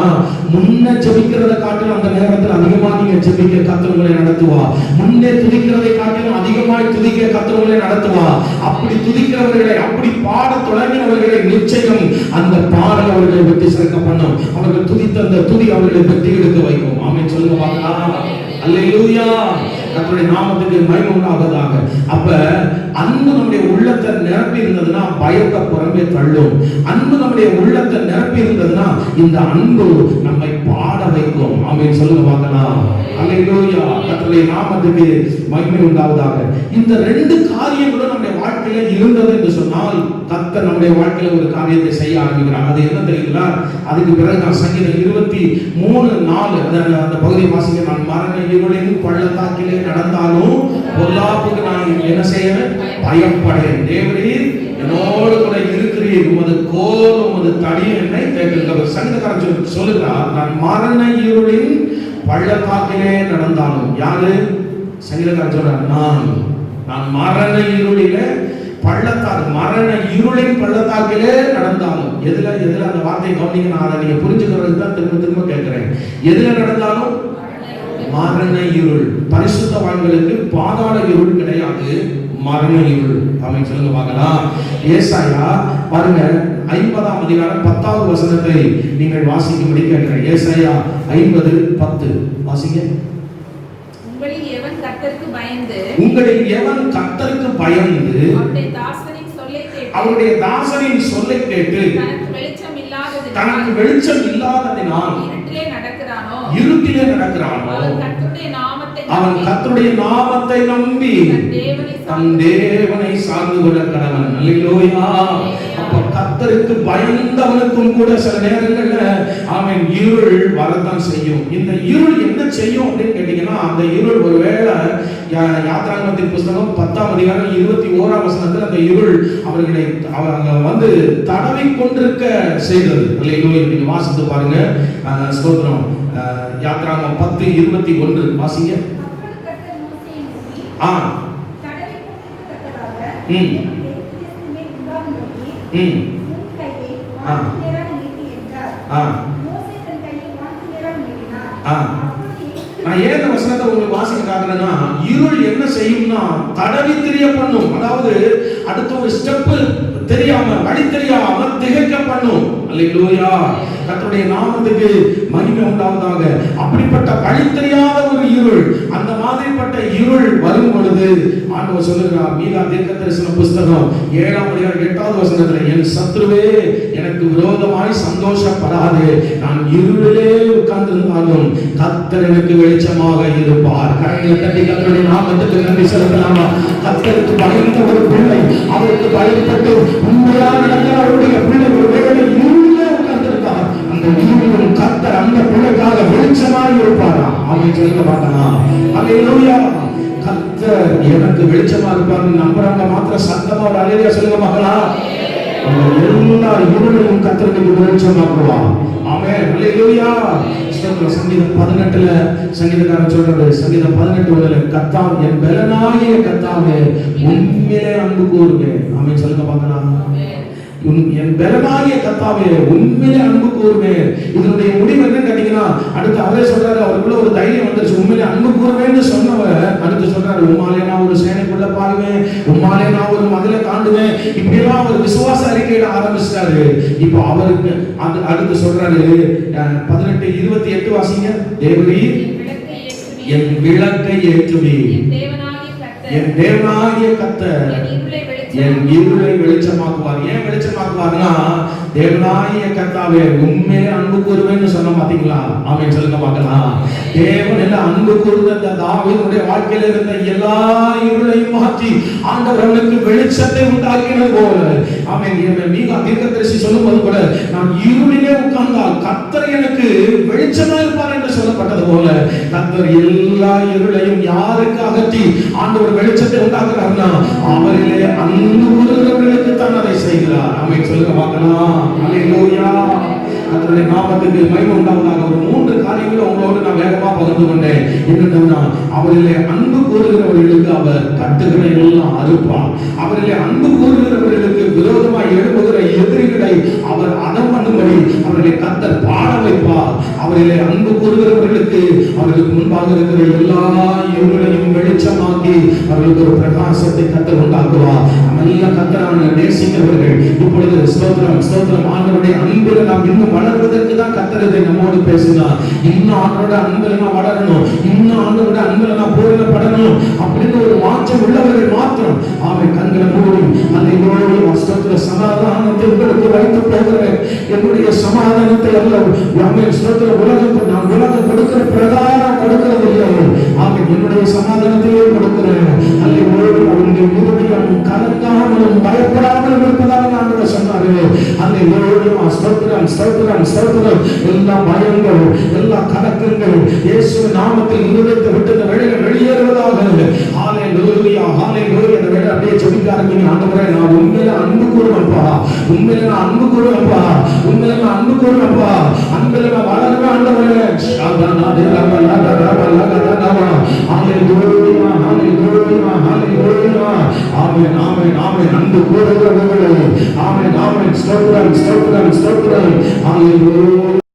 முன்ன ஜெபிக்கிறதை காட்டிலும் அந்த நேரத்தில் அதிகமா நீங்க ஜெபிக்க கர்த்தர் உங்களை நடத்துவா. முன்னே துதிக்கிறதை காட்டிலும் அதிகமாய் துதிக்க கர்த்தர் உங்களை நடத்துவா. அப்படி துதிக்கிறவர்களை, அப்படி பாட தொடங்கினவர்களை நிச்சயம் அந்த பாடல் அவர்களை வெற்றி சிறக்க பண்ணும். அவர்கள் துதித்த அந்த துதி அவர்களை வெற்றி எடுக்க வைக்கும். ஆமென் சொல்லுங்க பார்க்கலாம். அல்லேலூயா. கர்த்தருடைய நாமத்துக்கு மகிமை உண்டாவதாக. அப்ப அன்பு நம்முடைய உள்ளத்தை நிரப்பி இருந்ததுன்னா பயத்தை புறம்பே தள்ளும். அன்பு நம்முடைய உள்ளத்தை நிரப்பி இருந்ததுன்னா இந்த அன்பு நம்மை பாட வைக்கும். ஆமென் சொல்லுங்க பார்க்கலாம். அல்லேலூயா. கர்த்தருடைய நாமத்துக்கு மகிமை உண்டாவதாக. இந்த ரெண்டு காரியங்களும் நம்முடைய வாழ்க்கையில இருந்தது என்று சொன்னால் கர்த்தர் நம்முடைய வாழ்க்கையில ஒரு காரியத்தை செய்ய ஆரம்பிக்கிறார். அது என்ன தெரியுங்களா? அதுக்கு பிறகு நான் சங்கீதம் 23:4 அந்த பகுதியை வாசிக்க, நான் மரண இருளின் பள்ளத்தாக்கிலே நடந்தாலும் பொல்லாப்புக்கு நான் என்ன செய்யணும்? பயப்படேன். தேவரீர் என்னோடு கூட இருக்கிறீர், உமது கோல் உமது தடி என்னை தேற்றுங்கள். சங்கீதக்காரன் சொல்லுகிறார், நான் மரண இருளின் பள்ளத்தாக்கிலே நடந்தாலும். யாரு? சங்கீதக்காரன் சொல்றார், நான் மரண இருளிலே பள்ளத்தாக்கு, மரண இருளின் பள்ளத்தாக்கிலே நடந்தாலும். எதுல அந்த வார்த்தையை கவனிங்க. நான் அதை நீங்க புரிஞ்சுக்கிறதுக்கு தான் திரும்ப திரும்ப கேட்கிறேன். எதுல நடந்தாலும் மரண இருள். பரிசுத்தவான்களுக்கு பாதாள இருள் கிடையாது, மரண இருள். ஆமென் சொல்லுங்க பார்க்கலாம். ஏசாயா பாருங்க 50ஆம் அதிகாரம் 10வது வசனத்தை நீங்கள் வாசிக்கும்படி கேட்கிறேன். ஏசாயா 50:10 வாசிங்க. உங்களில் எவன் கர்த்தருக்கு பயந்து அவருடைய தாசனின் சொல்லை கேட்டு தனக்கு வெளிச்சம் இல்லாததினால் இருட்டிலே நடக்கிறானோ அவன் கர்த்தருடைய நாமத்தை நம்பி தன் தேவனை சார்ந்து கொள்ள கடவன். அல்லேலூயா. அப்ப கர்த்தருக்கு பயந்தவனுக்கும் கூட சில நேரங்கள்ல அவன் இருள் வரத்தான் செய்யும். இந்த இருள் என்ன செய்யும் அப்படின்னு கேட்டீங்கன்னா, அந்த இருள் ஒருவேளை யாத்திராகமத்தின் புஸ்தகம் 10ஆம் அதிகாரம் 21ஆம் வசனத்தில் அந்த இருள் அவர்களை வந்து தடவி கொண்டிருக்க செய்தது. அல்லேலூயா. நீங்க வாசித்து பாருங்க. ஸ்தோத்திரம். யாத்திராகமம் 10:21 வாசிங்க. நான் ஏன் இந்த வசனத்தை உங்களுக்கு வாசிக்க காட்டுறேன்னா, இருள் என்ன செய்யும்னா தடவி திரிய பண்ணும். அதாவது அடுத்த ஒரு ஸ்டெப் தெரியாம, வழி தெரியாம திகைக்க பண்ணும். அல்லேலூயா. கர்த்தருடைய நாமத்துக்கு மகிமை உண்டாவதாக. அப்படிப்பட்ட வழி தெரியாத ஒரு இருள், அந்த மாதிரிப்பட்ட இருள் வரும் பொழுது ஆண்டவர் சொல்லுகிறார், மீகா தீர்க்கதரிசன புஸ்தகம் 7ஆம் அதிகாரம் 8வது வசனத்துல, என் சத்துருவே எனக்கு விரோதமாய் சந்தோஷப்படாதே, நான் இருளிலே உட்கார்ந்திருந்தாலும் கர்த்தர் எனக்கு வெளிச்சமாக இருப்பார். கரங்களை தட்டி கர்த்தருடைய நாமத்துக்கு நன்றி செலுத்தலாமா? கர்த்தருக்கு பயந்த ஒரு பிள்ளை, அவருக்கு பயப்பட்டு உண்மையா நடக்கிற அவருடைய பிள்ளை ஒருவேளை இருளிலே உட்கார்ந்திருந்தார், அந்த இருளிலும் கர்த்தர் அந்த பிள்ளைக்காக வெளிச்சமாய் இருப்பாரா? ஆமென் சொல்ல மாட்டானா? அல்லேலூயா. கர்த்தர் எனக்கு வெளிச்சமா இருப்பார்னு நம்புறாங்க மாத்திரம் சத்தமா ஒரு அல்லேலூயா சொல்லுங்க பார்க்கலாம். எல்லா இருளையும் கர்த்தருக்கு வெளிச்சமாக்குவா. ஆமென். அல்லேலூயா. சங்கீதம் 18ல சங்கீதக்காரன் சொல்றாரு, சங்கீதம் 18 கர்த்தாவே என் பலனாகிய கர்த்தாவே உம்மிலே அன்பு கூறுவேன். ஆமென் சொல்லுங்க பார்க்கலாம். என் பலனாகிய கர்த்தாவே உண்மையிலே அன்பு கூறுவேன். இதனுடைய முடிவு என்ன கேட்டீங்கன்னா, அடுத்து அவரே சொல்றாரு, அவருக்குள்ள ஒரு தைரியம் வந்துருச்சு. உண்மையிலே அன்பு கூறுவேன்னு சொன்னவர் அடுத்து சொல்றாரு, உம்மாலே நான் ஒரு சேனைக்குள்ள பாருவேன், உம்மாலே நான் ஒரு மதிலை தாண்டுவேன். இப்படியெல்லாம் அவர் விசுவாச அறிக்கையிட ஆரம்பிச்சிட்டாரு. இப்போ அவருக்கு அடுத்து சொல்றாரு 18:28 வாசிங்க. தேவரீர் என் விளக்கை ஏற்றுவீர், என் தேவனாகிய கர்த்தர் என் இருளை வெளிச்சமாக்குவார். ஏன் வெளிச்சமாக்குவார்னா, தேவனாகிய கர்த்தாவே உண்மையிலே அன்பு கூறுவேன்னு சொன்ன பாத்தீங்களா? ஆமென் சொல்லுங்க பார்க்கலாம். தேவன் என்ன அன்பு கூர்ந்த அந்த தாவீதுடைய வாழ்க்கையில இருந்த எல்லா இருளையும் மாற்றி ஆண்டவர் அவனுக்கு வெளிச்சத்தை உண்டாக்கினது போல, ஆமென். மீகா தீர்க்கதரிசி சொல்லும்போது கூட, நான் இருளிலே உட்கார்ந்தால் கர்த்தர் எனக்கு வெளிச்சமா இருப்பார் என்று சொல்லப்பட்டது போல, கர்த்தர் எல்லா இருளையும் யாருக்கு அகற்றி ஆண்டவர் வெளிச்சத்தை உண்டாக்குறார்னா, அவரிலே அன்பு கூறுகிறவர்களுக்கு தான் அதை செய்கிறார். ஆமென் சொல்லுங்க பார்க்கலாம். அல்லேலூயா. கர்த்தருடைய நாமத்துக்கு மகிமை உண்டாவதாக. ஒரு 3 காரியங்களை உங்களோடு நான் வேகமா பகிர்ந்து கொண்டேன். என்னன்னா, அவரிலே அன்பு கூறுகிறவர்களுக்கு அவர் கட்டுகளை எல்லாம் அறுப்பார். அவரிலே அன்பு கூறுகிறவர்களுக்கு விரோதமாய் எழும்புகிற எதிரிகளை அவர் அதம் பண்ணும்படி அவர்களை கர்த்தர் பாட வைப்பார். அவரிலே அன்பு கூறுகிறவர்களுக்கு அவர்களுக்கு முன்பாக இருக்கிற எல்லா இருளையும் வெளிச்சமாக்கி அவர்களுக்கு ஒரு பிரகாசத்தை கர்த்தர் உண்டாக்குவார். நல்ல கர்த்தரான நேசிக்கிறவர்கள் இப்பொழுது ஸ்தோத்திரம் ஸ்தோத்திரம் ஆண்டவருடைய அன்பில் நாம் இன்னும் வளர்வதற்கு தான் கர்த்தர் இதை நம்மோடு பேசினார். இன்னும் ஆண்டவரோட அன்பில் நான் வளரணும், இன்னும் ஆண்டவரோட அன்பில் நான் பூரணப்படணும் அப்படின்னு ஒரு மாற்றம் உள்ளவர்கள் மாத்திரம் ஆமை கண்களை மூடி அல்லேலூயா ஸ்தோத்திர சமாதானத்தை உங்களுக்கு வைத்து போகிறேன். என்னுடைய சமாதானத்தை அல்ல ஆமை ஸ்தோத்திர நான் உலகம் கொடுக்கிற பிரகாரம் கொடுக்கிறது இல்லை. ஆமை என்னுடைய சமாதானத்தையே கொடுக்கிறேன். அல்லேலூயா உங்களுடைய இருதயம் கலங்காமலும் பயப்படாமலும் இருப்பதாக ஆண்டவர் சொன்னாரு. அல்லேலூயா ஸ்தோத்திரம் ஸ்தோத்திரம் ஸ்தோத்திரம். எல்லா பயங்கள் எல்லா கலக்கங்கள் இயேசுவின் நாமத்தில் இருதயத்தை விட்டு இந்த வேளையில வெளியேறுவதாக. ஹalleluya ஹalleluya. இந்த வேளை அப்படியே சொல்லிக்காரங்க, ஆண்டவரே நான் உண்மையில அன்பு கூறுவேன்ப்பா, உண்மையில நான் அன்பு கூறுவேன்ப்பா, உண்மையில நான் அன்பு கூறுவேன்ப்பா, அன்பில் நான் வளருவேன் ஆண்டவரே. ஹalleluya ஹalleluya ஹalleluya. ஆமென் ஆமென் ஆமென். அன்பு கூறுகிறவர்களே ஆமென் ஆமென். ஸ்தோத்திரம் ஸ்தோத்திரம் ஸ்தோத்திரம். ஹalleluya.